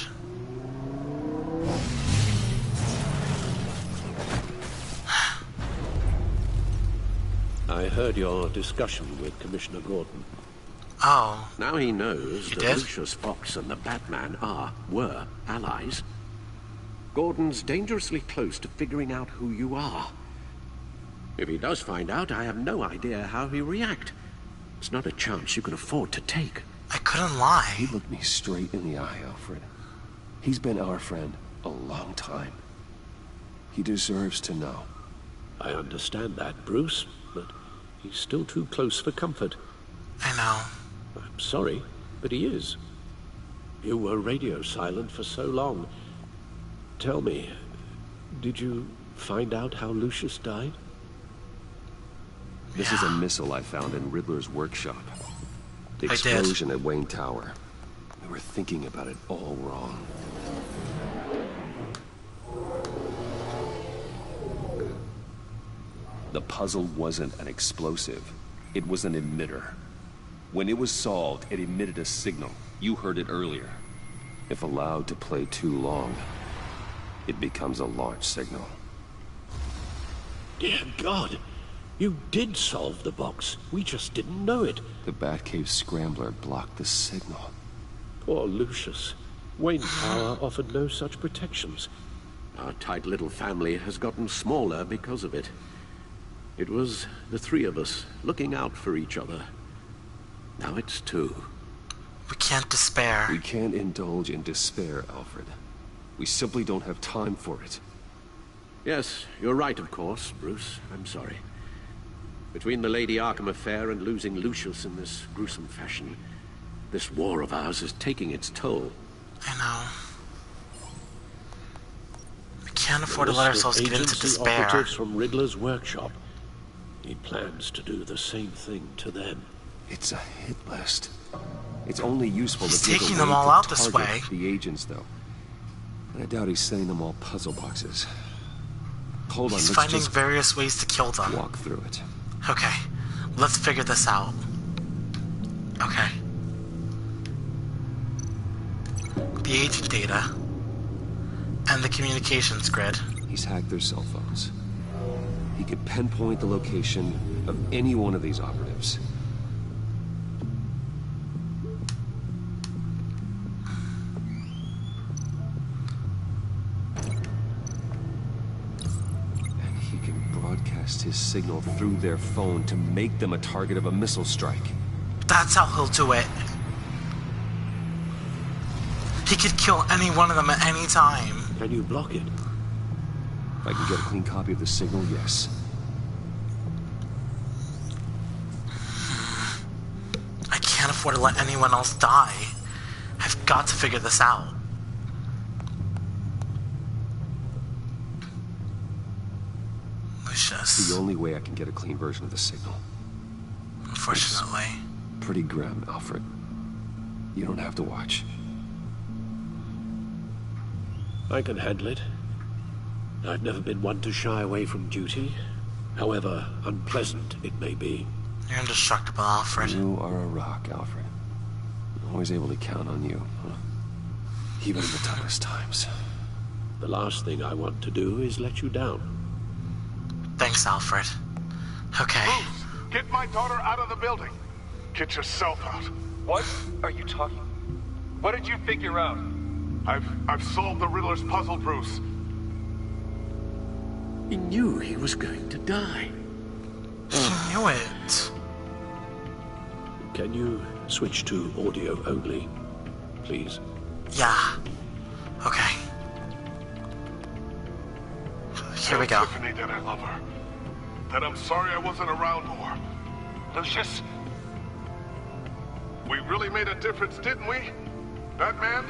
I heard your discussion with Commissioner Gordon. Oh. Now he knows that did? Lucius Fox and the Batman were allies. Gordon's dangerously close to figuring out who you are. If he does find out, I have no idea how he'll react. It's not a chance you can afford to take. I couldn't lie. He looked me straight in the eye, Alfred. He's been our friend a long time. He deserves to know. I understand that, Bruce, but he's still too close for comfort. I know. I'm sorry, but he is. You were radio silent for so long. Tell me, did you find out how Lucius died? This is a missile I found in Riddler's workshop. The explosion at Wayne Tower. We were thinking about it all wrong. The puzzle wasn't an explosive. It was an emitter. When it was solved, it emitted a signal. You heard it earlier. If allowed to play too long, it becomes a launch signal. Dear God! You did solve the box. We just didn't know it. The Batcave scrambler blocked the signal. Poor Lucius. Wayne Tower offered no such protections. Our tight little family has gotten smaller because of it. It was the three of us looking out for each other. Now it's two. We can't despair. We can't indulge in despair, Alfred. We simply don't have time for it. Yes, you're right, of course, Bruce. I'm sorry. Between the Lady Arkham affair and losing Lucius in this gruesome fashion, this war of ours is taking its toll. I know. We can't afford to let ourselves get into despair. Operatives from Riddler's workshop. He plans to do the same thing to them. It's a hit list. It's only useful He's to take taking them all out this way. The agents, though. I doubt he's sending them all puzzle boxes. Hold on, he's let's finding just various ways to kill them. Walk through it. Okay, let's figure this out. Okay. The agent data. And the communications grid. He's hacked their cell phones. He could pinpoint the location of any one of these operatives. And he can broadcast his signal through their phone to make them a target of a missile strike. That's how he'll do it. He could kill any one of them at any time. Can you block it? If I can get a clean copy of the signal, yes. I can't afford to let anyone else die. I've got to figure this out. Lucius. It's the only way I can get a clean version of the signal. Unfortunately. It's pretty grim, Alfred. You don't have to watch. I can handle it. I've never been one to shy away from duty, however unpleasant it may be. You're indestructible, Alfred. You are a rock, Alfred. I'm always able to count on you, huh? Even in the toughest times. The last thing I want to do is let you down. Thanks, Alfred. Okay. Bruce, get my daughter out of the building. Get yourself out. What are you talking? What did you figure out? I've solved the Riddler's puzzle, Bruce. He knew he was going to die. He knew it. Can you switch to audio only, please? Yeah. Okay. Here we go. Tell Tiffany that I love her. That I'm sorry I wasn't around more. Lucius? We really made a difference, didn't we? Batman?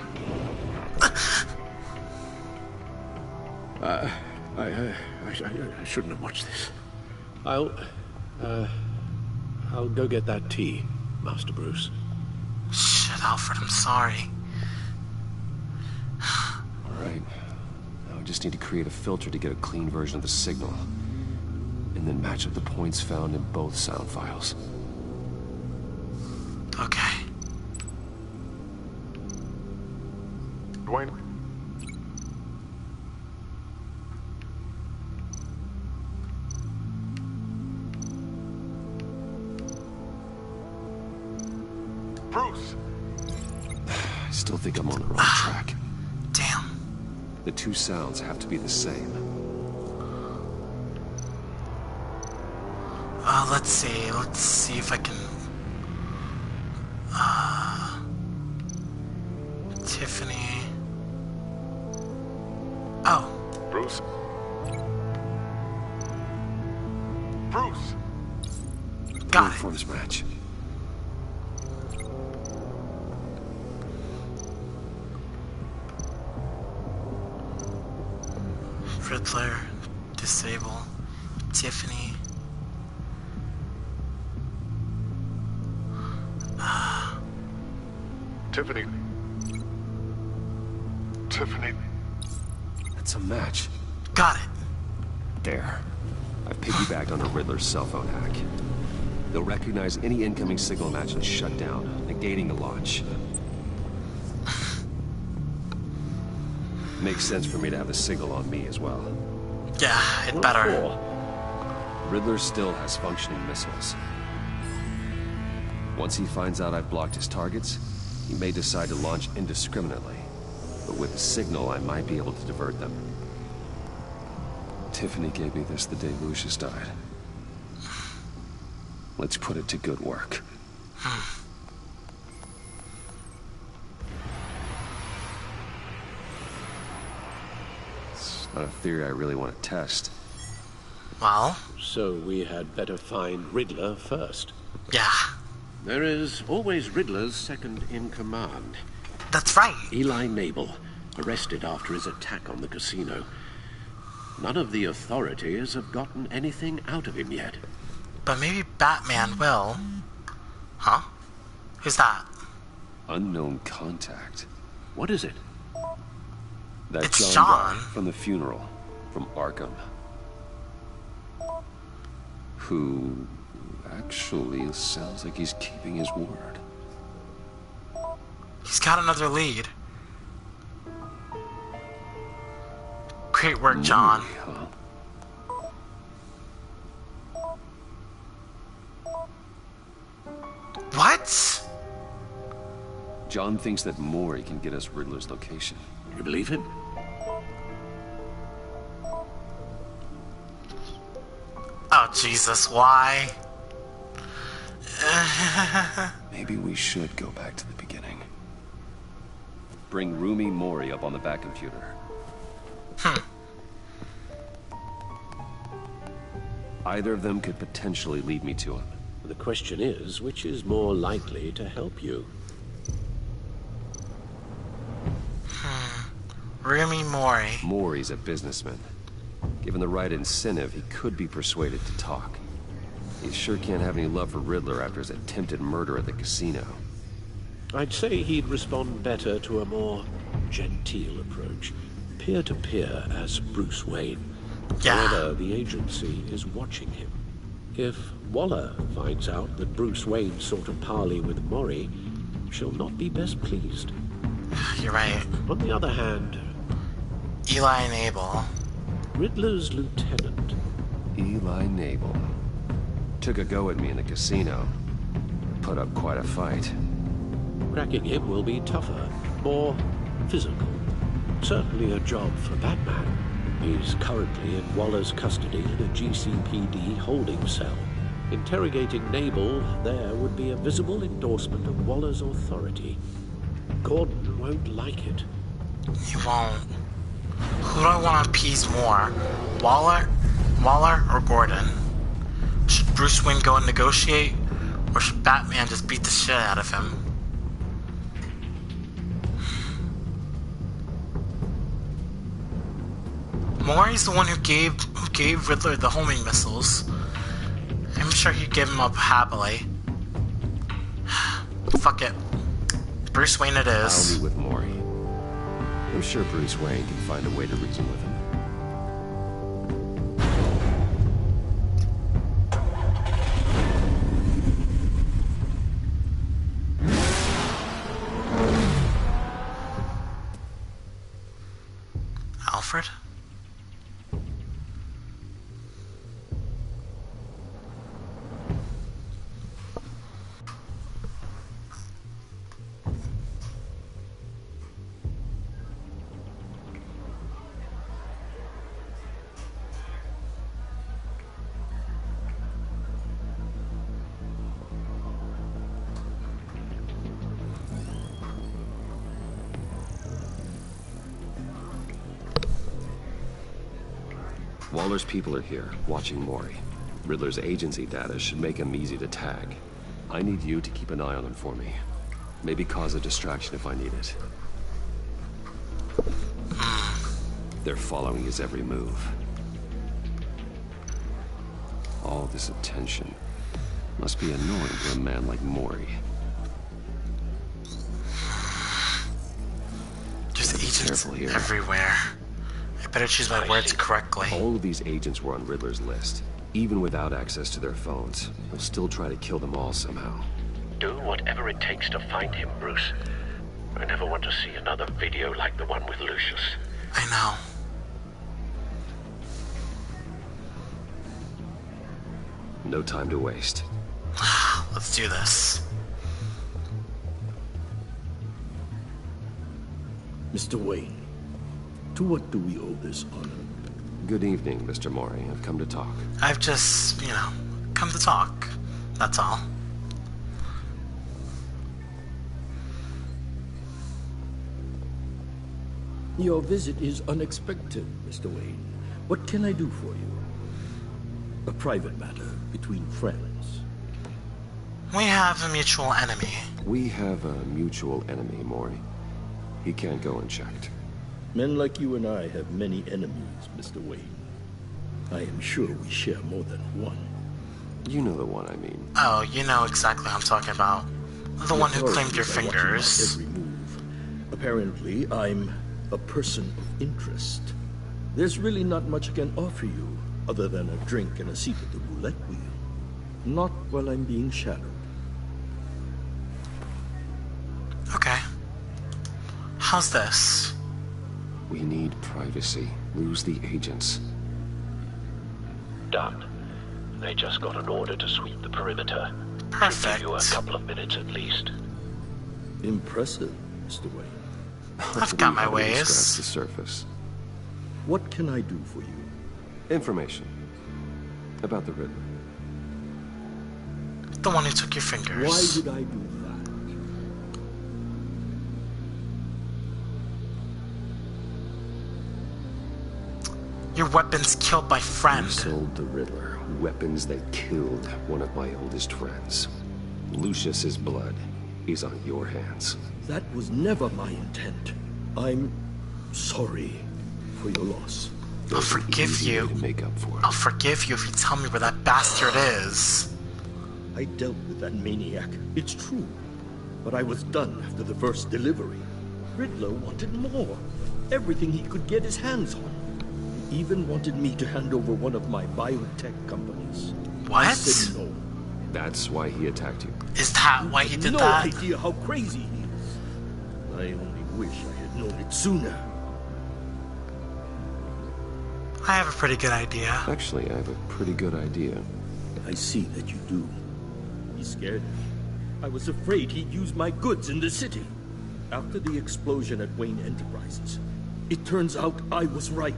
I shouldn't have watched this. I'll go get that tea, Master Bruce. Shit, Alfred, I'm sorry. All right. Now I just need to create a filter to get a clean version of the signal. And then match up the points found in both sound files. Okay. Dwayne? Bruce! I still think I'm on the wrong track. Damn. The two sounds have to be the same. Let's see. Let's see if I can... Tiffany... Oh. Bruce? Bruce! Got it. Forms match. Riddler, disable, Tiffany. Tiffany. Tiffany. That's a match. Got it. There. I've piggybacked on a Riddler's cell phone hack. They'll recognize any incoming signal match and shut down, negating the launch. Makes sense for me to have the signal on me as well. Yeah, it better. Riddler still has functioning missiles. Once he finds out I've blocked his targets, he may decide to launch indiscriminately. But with the signal, I might be able to divert them. Tiffany gave me this the day Lucius died. Let's put it to good work. It's not a theory I really want to test. Well? So we had better find Riddler first. Yeah. There is always Riddler's second in command. That's right. Eli Mabel, arrested after his attack on the casino. None of the authorities have gotten anything out of him yet. But maybe Batman will. Huh? Who's that? Unknown contact. What is it? That It's John John. guy from the funeral, from Arkham. Who actually sounds like he's keeping his word. He's got another lead. Great work, John. Huh? What? John thinks that Mori can get us Riddler's location. You believe him? Oh, Jesus, why? Maybe we should go back to the beginning. Bring Rumi Mori up on the back computer. Either of them could potentially lead me to him. The question is, which is more likely to help you? Rumi Mori. Mori's a businessman. Given the right incentive, he could be persuaded to talk. He sure can't have any love for Riddler after his attempted murder at the casino. I'd say he'd respond better to a more genteel approach. Peer-to-peer as Bruce Wayne. Yeah. However, the agency is watching him. If Waller finds out that Bruce Wayne sought a parley with Mori, she'll not be best pleased. You're right. On the other hand, Eli Nabel. Riddler's lieutenant. Eli Nabel. Took a go at me in the casino. Put up quite a fight. Cracking him will be tougher, more physical. Certainly a job for Batman. He's currently in Waller's custody in a GCPD holding cell. Interrogating Nabel there would be a visible endorsement of Waller's authority. Gordon won't like it. He won't. Who do I want to appease more? Waller or Gordon? Should Bruce Wayne go and negotiate? Or should Batman just beat the shit out of him? Maury's the one who gave Riddler the homing missiles. I'm sure he'd give him up happily. Fuck it. Bruce Wayne it is. I'll be with Maury. I'm sure Bruce Wayne can find a way to reason with him. Alfred? Waller's people are here, watching Maury. Riddler's agency data should make him easy to tag. I need you to keep an eye on him for me. Maybe cause a distraction if I need it. They're following his every move. All this attention must be annoying to a man like Maury. There's agents everywhere. I better choose my words correctly. All of these agents were on Riddler's list. Even without access to their phones, we'll still try to kill them all somehow. Do whatever it takes to find him, Bruce. I never want to see another video like the one with Lucius. I know. No time to waste. Let's do this. Mr. Wayne, to what do we owe this honor? Good evening, Mr. Maury. I've come to talk. I've just, come to talk. That's all. Your visit is unexpected, Mr. Wayne. What can I do for you? A private matter between friends. We have a mutual enemy. We have a mutual enemy, Maury. He can't go unchecked. Men like you and I have many enemies, Mr. Wayne. I am sure we share more than one. You know the one I mean. Oh, you know exactly what I'm talking about. The one who claimed your fingers. Every move. Apparently, I'm a person of interest. There's really not much I can offer you, other than a drink and a seat at the roulette wheel. Not while I'm being shadowed. Okay. How's this? We need privacy. Lose the agents. Done. They just got an order to sweep the perimeter. Perfect. Should give you a couple of minutes at least. Impressive, Mr. Wayne. I've got my ways. Scratch the surface. What can I do for you? Information about the Riddler. The one who took your fingers. Why would I do that? Your weapons killed my friend. You sold the Riddler weapons that killed one of my oldest friends. Lucius's blood is on your hands. That was never my intent. I'm sorry for your loss. I'll forgive you. Make up for it. I'll forgive you if you tell me where that bastard is. I dealt with that maniac, it's true. But I was done after the first delivery. Riddler wanted more. Everything he could get his hands on. He even wanted me to hand over one of my biotech companies. What? I said no. That's why he attacked you. Is that why he did no that? No idea how crazy he is. I only wish I had known it sooner. I have a pretty good idea. Actually, I have a pretty good idea. I see that you do. He scared me. I was afraid he'd use my goods in the city. After the explosion at Wayne Enterprises, it turns out I was right.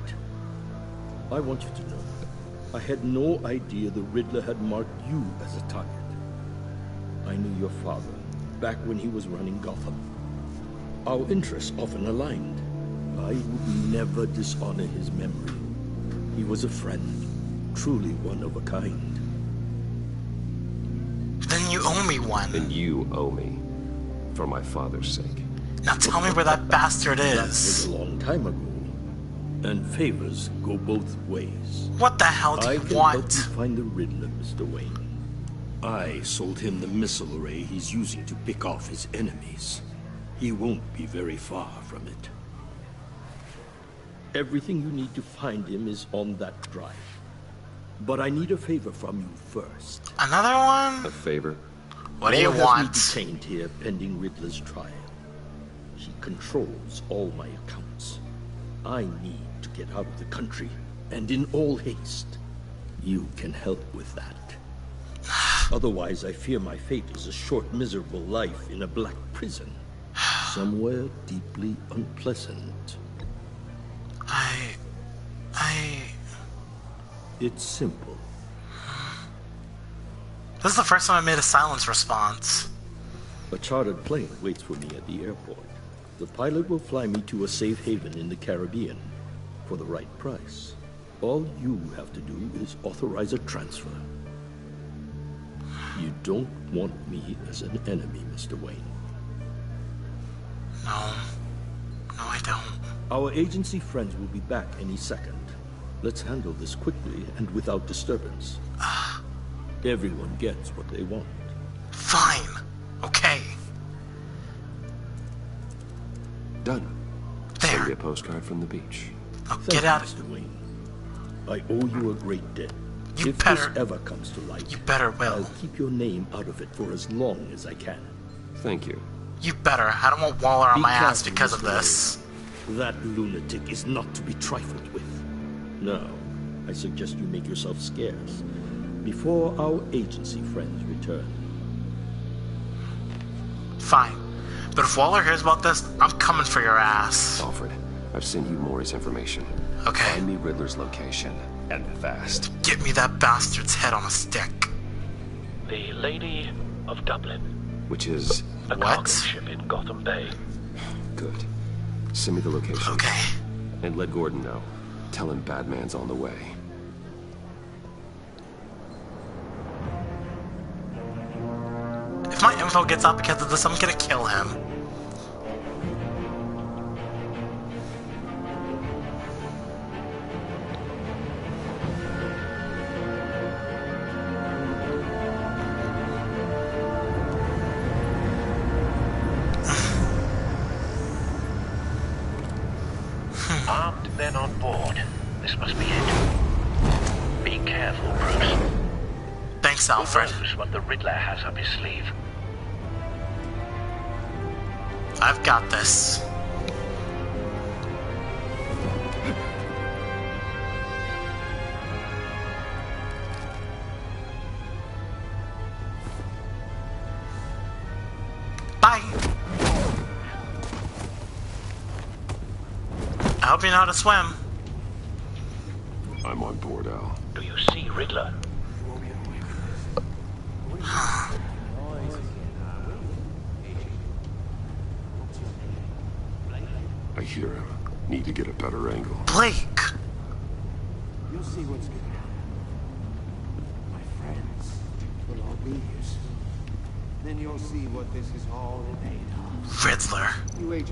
I want you to know, I had no idea the Riddler had marked you as a target. I knew your father back when he was running Gotham. Our interests often aligned. I would never dishonor his memory. He was a friend, truly one of a kind. Then you owe me one. And you owe me, for my father's sake. Now tell me where that bastard is. That was a long time ago. And favors go both ways. What the hell do you want? I can help you find the Riddler, Mr. Wayne. I sold him the missile array he's using to pick off his enemies. He won't be very far from it. Everything you need to find him is on that drive. But I need a favor from you first. Another one? A favor? What do you want? Has me detained here pending Riddler's trial. He controls all my accounts. I need to get out of the country, and in all haste. You can help with that. Otherwise, I fear my fate is a short, miserable life in a black prison. Somewhere deeply unpleasant. It's simple. This is the first time I made a silence response. A chartered plane waits for me at the airport. The pilot will fly me to a safe haven in the Caribbean for the right price. All you have to do is authorize a transfer. You don't want me as an enemy, Mr. Wayne. No. No, I don't. Our agency friends will be back any second. Let's handle this quickly and without disturbance. Everyone gets what they want. Fine. Okay. Done. There. Send me a postcard from the beach. Oh, get out. Mr. Wayne. I owe you a great debt. You if better. this ever comes to light, you better will. I'll keep your name out of it for as long as I can. Thank you. You better. I don't want Waller on my ass because of this. That lunatic is not to be trifled with. Now, I suggest you make yourself scarce before our agency friends return. Fine. But if Waller hears about this, I'm coming for your ass. Alfred, I've sent you Maury's information. Okay. Find me Riddler's location, and fast. Get me that bastard's head on a stick. The Lady of Dublin. Which is... A cargo ship in Gotham Bay. Good. Send me the location. Okay. And let Gordon know. Tell him Batman's on the way. If my info gets out because of this, I'm gonna kill him. Armed men on board. This must be it. Be careful, Bruce. Thanks, Alfred. Who knows what the Riddler has up his sleeve? I've got this. Bye. I hope you know how to swim. I'm on board, Al. Do you see Riddler? I hear him. Need to get a better angle. Blake! You'll see what's going to happen. My friends will all be here soon. Then you'll see what this is all made of. Riddler.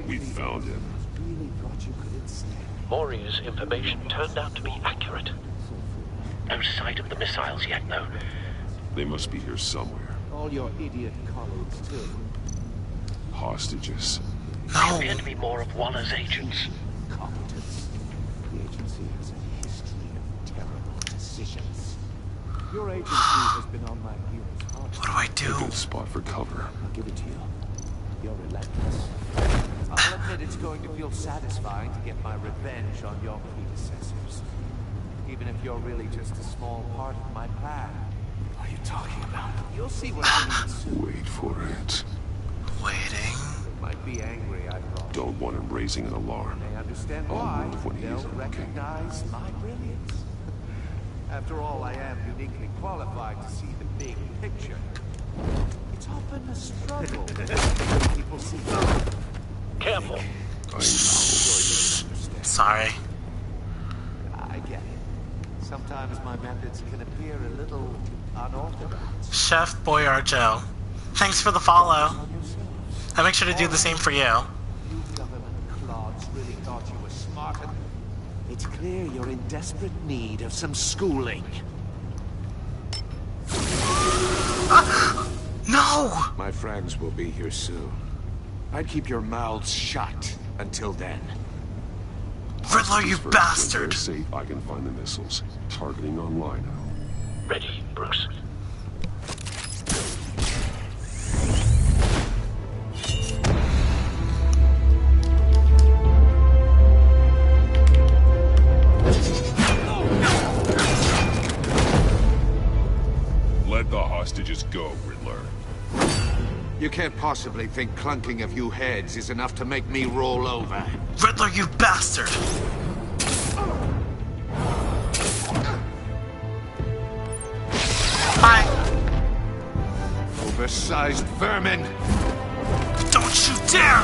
We found him. Really thought you could ensnare. Maury's information turned out to be accurate. No sight of the missiles yet, though. They must be here somewhere. All your idiot colleagues, too. Hostages. They appear to be more of Waller's agents. Competence. The agency has a history of terrible decisions. Your agency has been on my heels hard. What do I do? A good spot for cover. I'll give it to you. You're relentless. I'll admit it's going to feel satisfying to get my revenge on your predecessors. Even if you're really just a small part of my plan. What are you talking about? You'll see what I mean soon. Wait for it. Waiting. They might be angry I brought. Don't want him raising an alarm. They understand I'll why. move when They'll he's looking. recognize my brilliance. After all, I am uniquely qualified to see the big picture. It's often a struggle. People see. Careful. Sorry. I get it. Sometimes my methods can appear a little unorthodox. Chef Boyardo, thanks for the follow. I'll make sure to do the same for you. You government clods really thought you were smarter. It's clear you're in desperate need of some schooling. No! My friends will be here soon. I'd keep your mouths shut until then. Riddler, you First, bastard! when they're safe, I can find the missiles. Targeting on Lino. Ready, Bruce. Let the hostages go, Riddler. You can't possibly think clunking a few heads is enough to make me roll over. Riddler, you bastard! Hi! Oversized vermin! Don't you dare!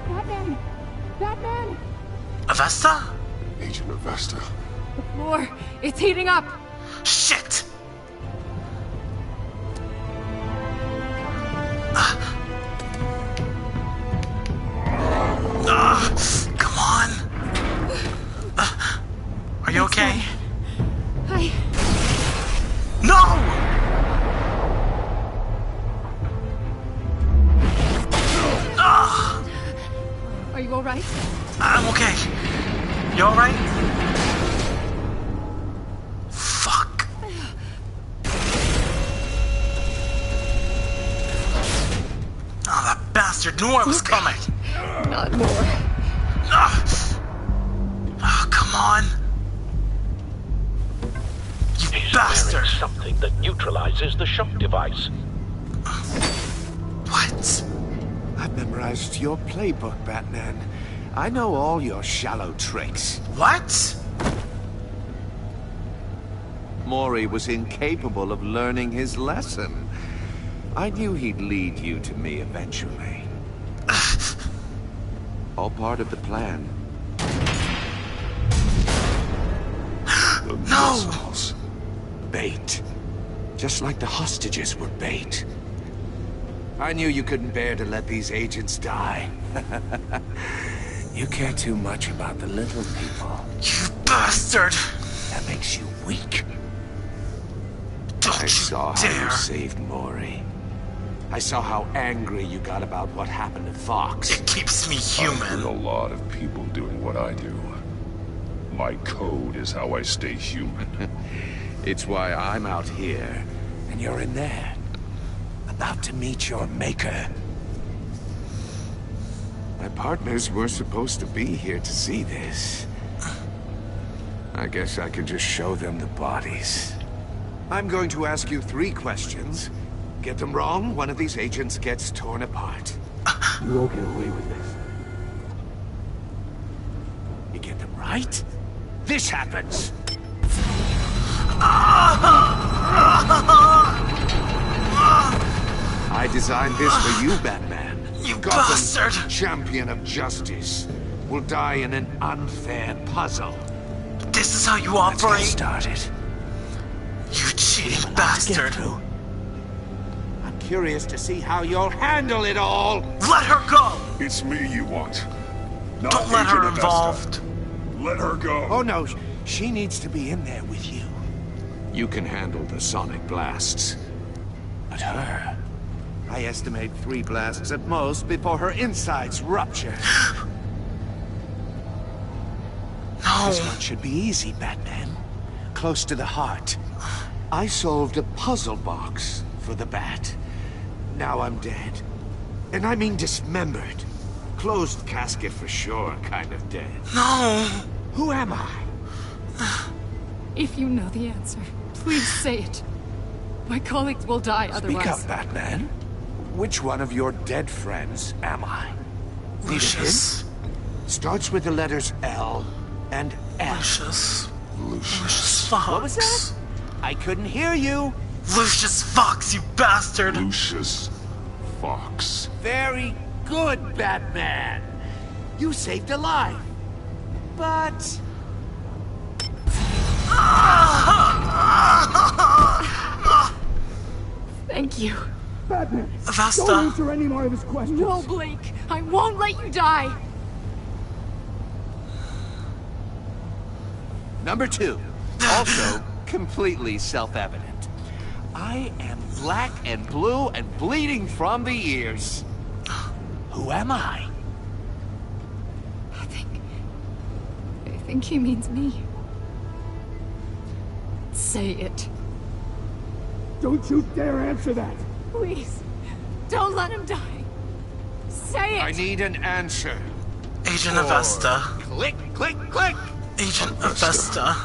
Batman! Batman! Avesta? Agent Avesta. The floor, it's heating up! Shit! Come on! Are you okay? Hi. No! Are you alright? I'm okay. You alright? Fuck. Oh, that bastard knew I was coming. Not more. Oh, come on. You bastard. Wearing something that neutralizes the shock device. What? I've memorized your playbook, Batman. I know all your shallow tricks. What? Mori was incapable of learning his lesson. I knew he'd lead you to me eventually. All part of the plan. No! Bait. Just like the hostages were bait. I knew you couldn't bear to let these agents die. You care too much about the little people. You bastard! That makes you weak. Don't I saw dare. how you saved Mori. I saw how angry you got about what happened to Fox. It keeps me I've human. heard a lot of people doing what I do. My code is how I stay human. It's why I'm out here, and you're in there. About to meet your maker. My partners were supposed to be here to see this. I guess I could just show them the bodies. I'm going to ask you 3 questions. Get them wrong, one of these agents gets torn apart. You won't get away with this. You get them right, this happens. I designed this for you, Batman. You Gotham, bastard! champion of justice, will die in an unfair puzzle. This is how you Let's operate? get started. You cheating There's a lot to get bastard! through. I'm curious to see how you'll handle it all. Let her go! It's me you want. Not Don't let her Agent Avesta. involved. Let her go. Oh no, she needs to be in there with you. You can handle the sonic blasts. But her... I estimate 3 blasts at most before her insides rupture. No. This one should be easy, Batman. Close to the heart. I solved a puzzle box for the Bat. Now I'm dead. And I mean dismembered. Closed casket for sure, kind of dead. No! Who am I? If you know the answer, please say it. My colleagues will die otherwise. Speak up, Batman. Which one of your dead friends am I? Lucius. Starts with the letters L and F. Lucius Fox. What was that? I couldn't hear you. Lucius Fox, you bastard! Lucius Fox. Very good, Batman. You saved a life. But... Thank you. Batman! Vesta. Don't answer any more of his questions. No, Blake. I won't let you die. Number 2. Also completely self-evident. I am black and blue and bleeding from the ears. Who am I? I think he means me. Say it. Don't you dare answer that! Please, don't let him die. Say it! I need an answer. Agent Avesta. Click, click, click! Agent Avesta.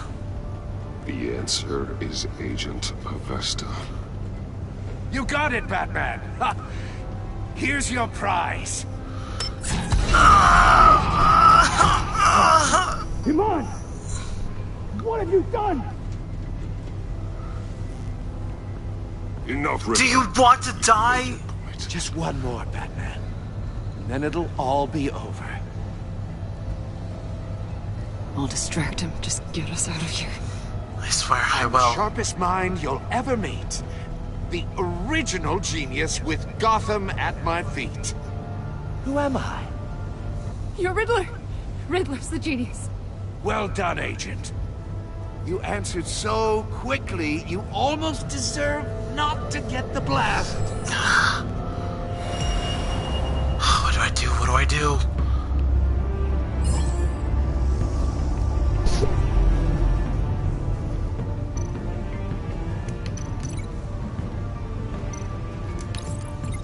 The answer is Agent Avesta. You got it, Batman! Ha. Here's your prize. Iman! What have you done? Enough, Riddler. Do you want to die? Just one more, Batman. And then it'll all be over. I'll distract him. Just get us out of here. I swear I I'm will. the sharpest mind you'll ever meet. The original genius with Gotham at my feet. Who am I? You're Riddler. Riddler's the genius. Well done, Agent. You answered so quickly, you almost deserve not to get the blast. What do I do? What do I do?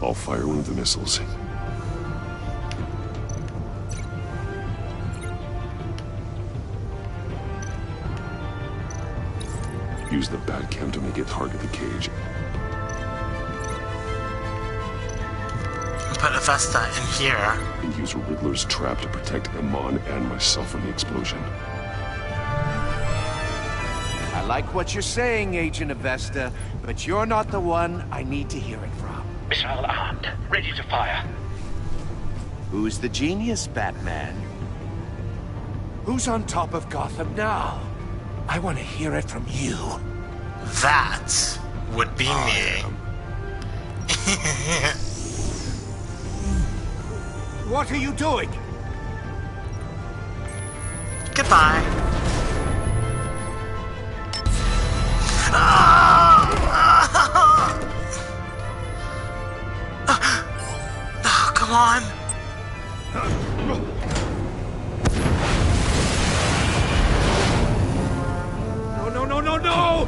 I'll fire one of the missiles. Use the Batcam to make it target the cage. Put Avesta in here. And use Riddler's trap to protect Iman and myself from the explosion. I like what you're saying, Agent Avesta, but you're not the one I need to hear it from. Missile armed, ready to fire. Who's the genius, Batman? Who's on top of Gotham now? I want to hear it from you. That would be me. What are you doing? Goodbye. Oh, come on. No!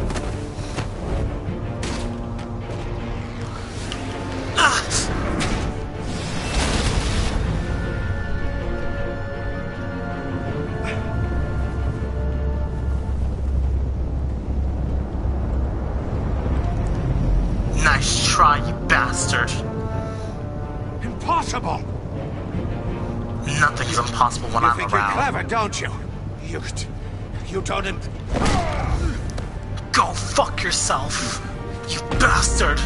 Nice try, you bastard. Impossible! Nothing's impossible when I'm think around. You're clever, don't you? You don't... Go fuck yourself, you bastard!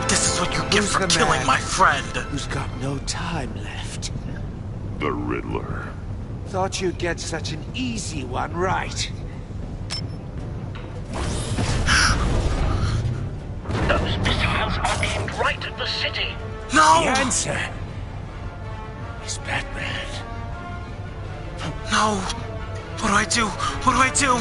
This is what you get for killing my friend. Who's got no time left. The Riddler. Thought you'd get such an easy one right. Those missiles are aimed right at the city. No! The answer is Batman. No! What do I do? What do I do?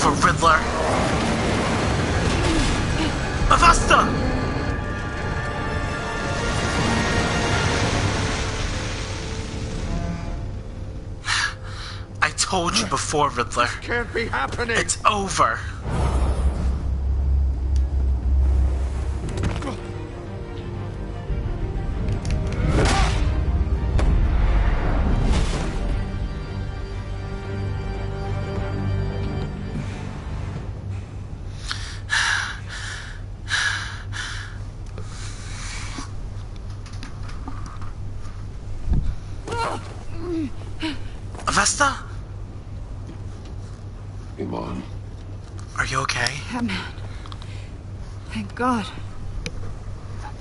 over, Riddler! Avesta! I told you before, Riddler. This can't be happening! It's over. Avesta? Iman. Are you okay? Batman. Thank God.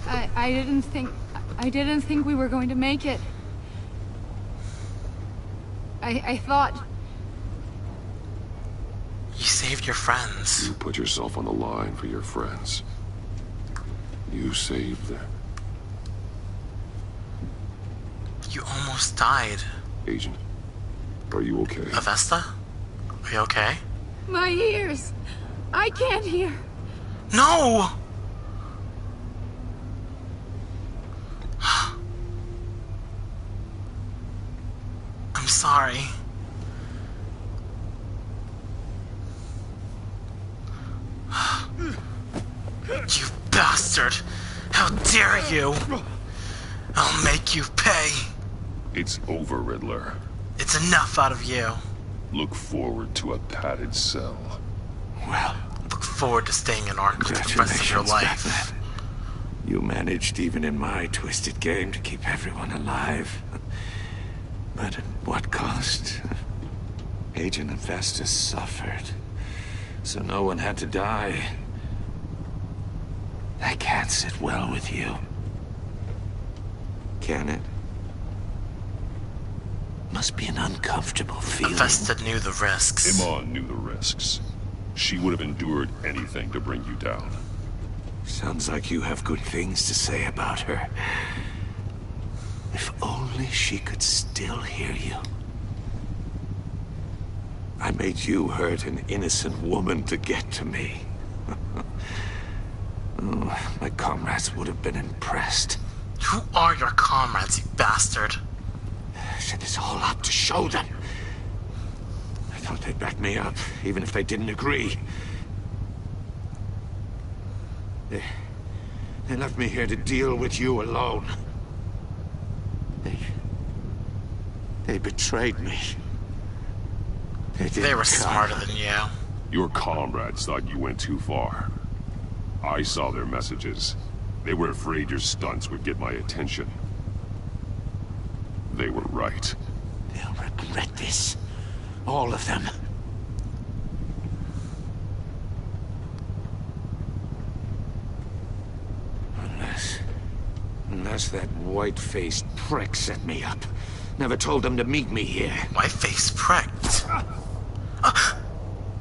I didn't think we were going to make it. I thought... You saved your friends. You put yourself on the line for your friends. You saved them. You almost died. Agent, are you okay? Avesta? Are you okay? My ears! I can't hear! No! I'm sorry. You bastard! How dare you! I'll make you pay! It's over, Riddler. It's enough out of you. Look forward to a padded cell. Well, look forward to staying in Arkham for the rest of your life. Batman. You managed, even in my twisted game, to keep everyone alive. But at what cost? Agent Avesta suffered, so no one had to die. That can't sit well with you. Can it? Must be an uncomfortable feeling. Avesta knew the risks. Iman knew the risks. She would have endured anything to bring you down. Sounds like you have good things to say about her. If only she could still hear you. I made you hurt an innocent woman to get to me. Oh, my comrades would have been impressed. Who are your comrades, you bastard? Set this all up to show them. I thought they'd back me up, even if they didn't agree. They left me here to deal with you alone. They betrayed me. They were smarter than you. Your comrades thought you went too far. I saw their messages. They were afraid your stunts would get my attention. They were right. They'll regret this. All of them. Unless that white-faced prick set me up. Never told them to meet me here. White-faced prick?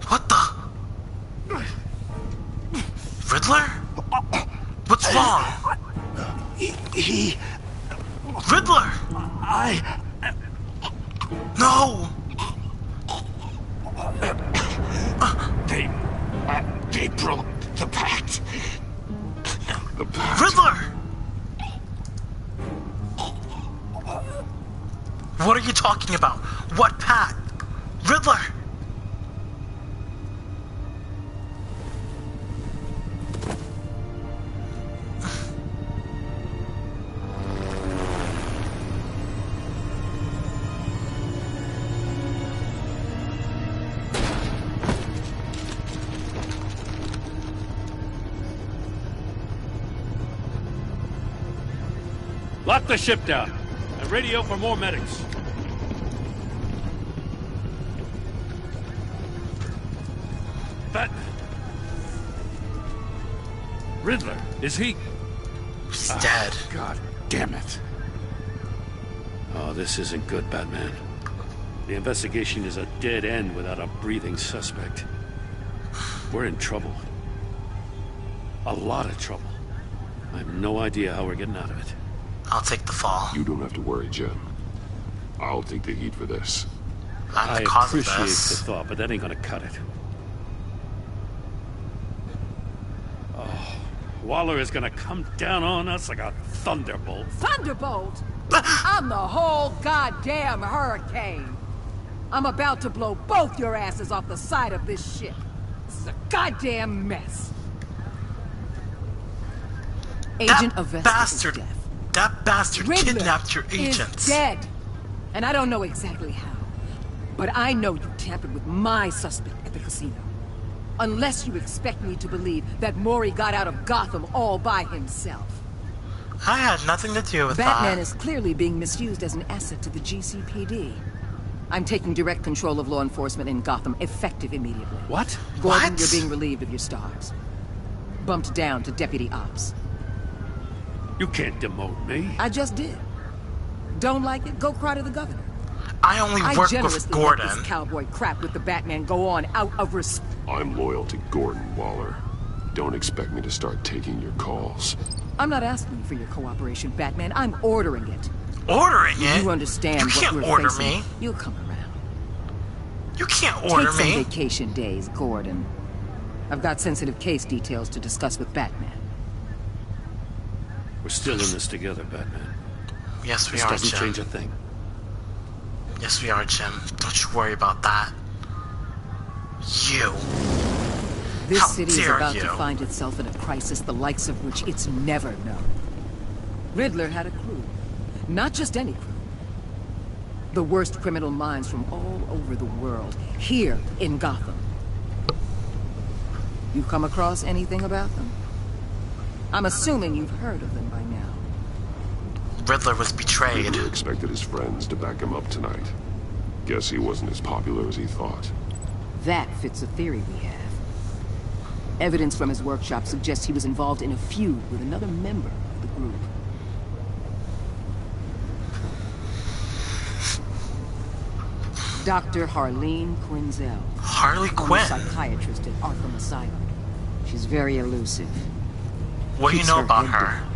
What the? Riddler? What's wrong? He... Riddler! No! They broke the pact. The pact? Riddler! What are you talking about? What pact? Riddler! Lock the ship down and radio for more medics. Riddler, is he? He's dead. God damn it. Oh, this isn't good, Batman. The investigation is a dead end without a breathing suspect. We're in trouble. A lot of trouble. I have no idea how we're getting out of it. I'll take the fall. You don't have to worry, Jen. I'll take the heat for this. I'm the cause of appreciate this. the thought, but that ain't gonna cut it. Waller is gonna come down on us like a thunderbolt. Thunderbolt? I'm the whole goddamn hurricane. I'm about to blow both your asses off the side of this ship. This is a goddamn mess. Agent Avesta is dead. That bastard Riddler kidnapped your agents. is dead. And I don't know exactly how. But I know you tampered with my suspect at the casino. Unless you expect me to believe that Mori got out of Gotham all by himself. I had nothing to do with Batman that. is clearly being misused as an asset to the GCPD. I'm taking direct control of law enforcement in Gotham, effective immediately. What? Gordon, you're being relieved of your stars. Bumped down to Deputy Ops. You can't demote me. I just did. Don't like it? Go cry to the governor. I only work with Gordon. Let this cowboy crap with the Batman go on out of respect. I'm loyal to Gordon, Waller. Don't expect me to start taking your calls. I'm not asking you for your cooperation, Batman. I'm ordering it. Ordering it? You understand you what can't we're order facing. me. You'll come around. You can't order Take some me. vacation days, Gordon. I've got sensitive case details to discuss with Batman. We're still in this together, Batman. Yes, we this are, doesn't Jim. change a thing. Yes, we are, Jim. Don't you worry about that. You. This How city is dare about you. to find itself in a crisis the likes of which it's never known. Riddler had a crew. Not just any crew. The worst criminal minds from all over the world, here in Gotham. You come across anything about them? I'm assuming you've heard of them by now. Riddler was betrayed. Riddler expected his friends to back him up tonight. Guess he wasn't as popular as he thought. That fits a theory we have. Evidence from his workshop suggests he was involved in a feud with another member of the group. Dr. Harleen Quinzel. Harley Quinn? Quinn? Psychiatrist at Arkham Asylum. She's very elusive. What do you Keeps know about head her? down.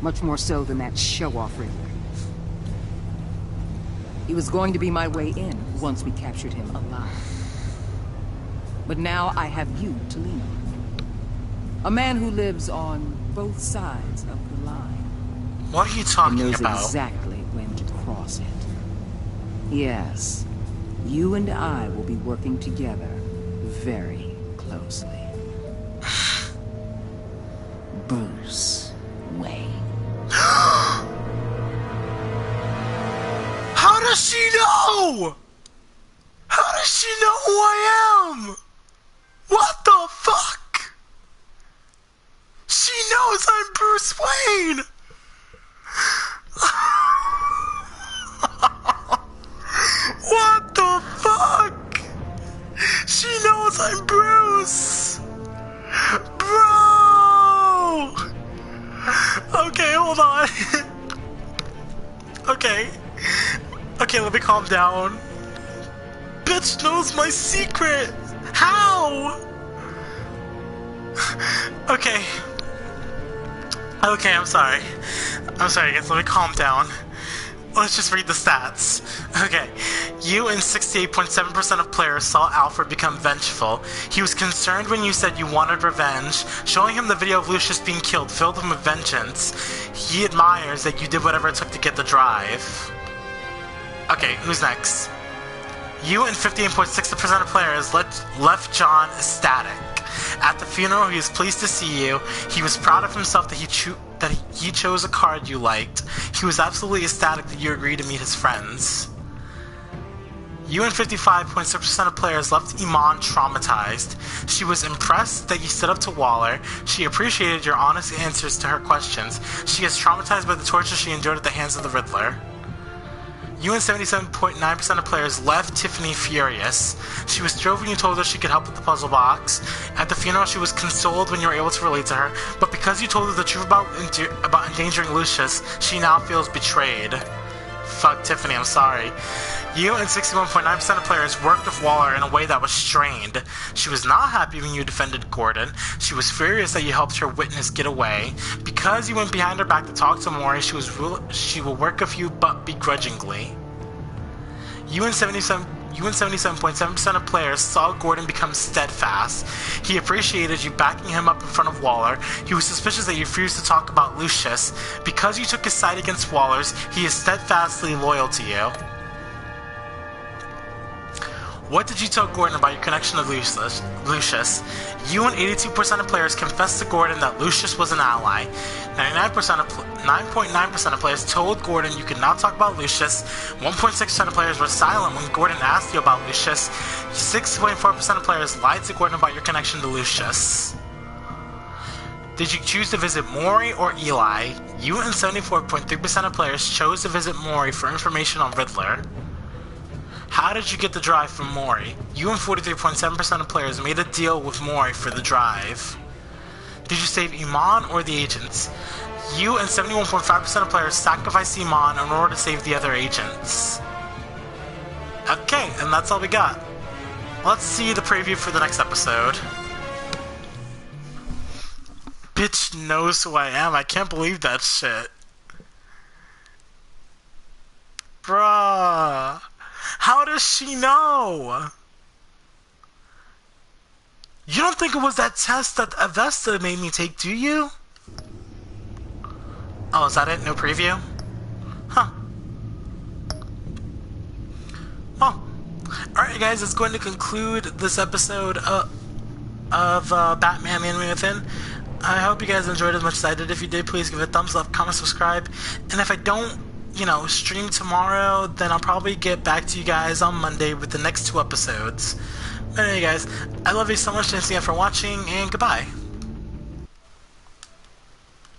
Much more so than that show-off Riddler. He was going to be my way in once we captured him alive. But now I have you to lean on. A man who lives on both sides of the line. What are you talking and knows about? exactly when to cross it. Yes, you and I will be working together very closely. Bruce Wayne. How does she know? How does she know who I am? What the fuck? She knows I'm Bruce Wayne. What the fuck? She knows I'm Bruce. Bro. Okay, hold on. Okay. Okay, let me calm down. Bitch knows my secret. How? Okay. Okay, I'm sorry. I'm sorry, guys. Let me calm down. Let's just read the stats. Okay. You and 68.7% of players saw Alfred become vengeful. He was concerned when you said you wanted revenge. Showing him the video of Lucius being killed filled him with vengeance. He admires that you did whatever it took to get the drive. Okay, who's next? You and 58.6% of players left John ecstatic. At the funeral, he was pleased to see you. He was proud of himself that he chose a card you liked. He was absolutely ecstatic that you agreed to meet his friends. You and 55.6% of players left Iman traumatized. She was impressed that you stood up to Waller. She appreciated your honest answers to her questions. She is traumatized by the torture she endured at the hands of the Riddler. You and 77.9% of players left Tiffany furious. She was thrilled when you told her she could help with the puzzle box. At the funeral, she was consoled when you were able to relate to her, but because you told her the truth about endangering Lucius, she now feels betrayed. Fuck Tiffany, I'm sorry. You and 61.9% of players worked with Waller in a way that was strained. She was not happy when you defended Gordon. She was furious that you helped her witness get away. Because you went behind her back to talk to Mori, she will work with you, but begrudgingly. You and 77 you and 77.7% of players saw Gordon become steadfast. He appreciated you backing him up in front of Waller. He was suspicious that you refused to talk about Lucius. Because you took his side against Waller's, he is steadfastly loyal to you. What did you tell Gordon about your connection to Lucius? You and 82% of players confessed to Gordon that Lucius was an ally. 9.9% of players told Gordon you could not talk about Lucius. 1.6% of players were silent when Gordon asked you about Lucius. 6.4% of players lied to Gordon about your connection to Lucius. Did you choose to visit Mori or Eli? You and 74.3% of players chose to visit Mori for information on Riddler. How did you get the drive from Mori? You and 43.7% of players made a deal with Mori for the drive. Did you save Iman or the agents? You and 71.5% of players sacrificed Iman in order to save the other agents. Okay, and that's all we got. Let's see the preview for the next episode. Bitch knows who I am. I can't believe that shit. Bruh. How does she know? You don't think it was that test that Avesta made me take, do you? Oh, is that it? No preview? Huh. Well, alright guys, that's going to conclude this episode of Batman The Enemy Within. I hope you guys enjoyed as much as I did. If you did, please give it a thumbs up, comment, subscribe. And if I don't, stream tomorrow, then I'll probably get back to you guys on Monday with the next 2 episodes. But anyway guys, I love you so much, thanks again for watching, and goodbye.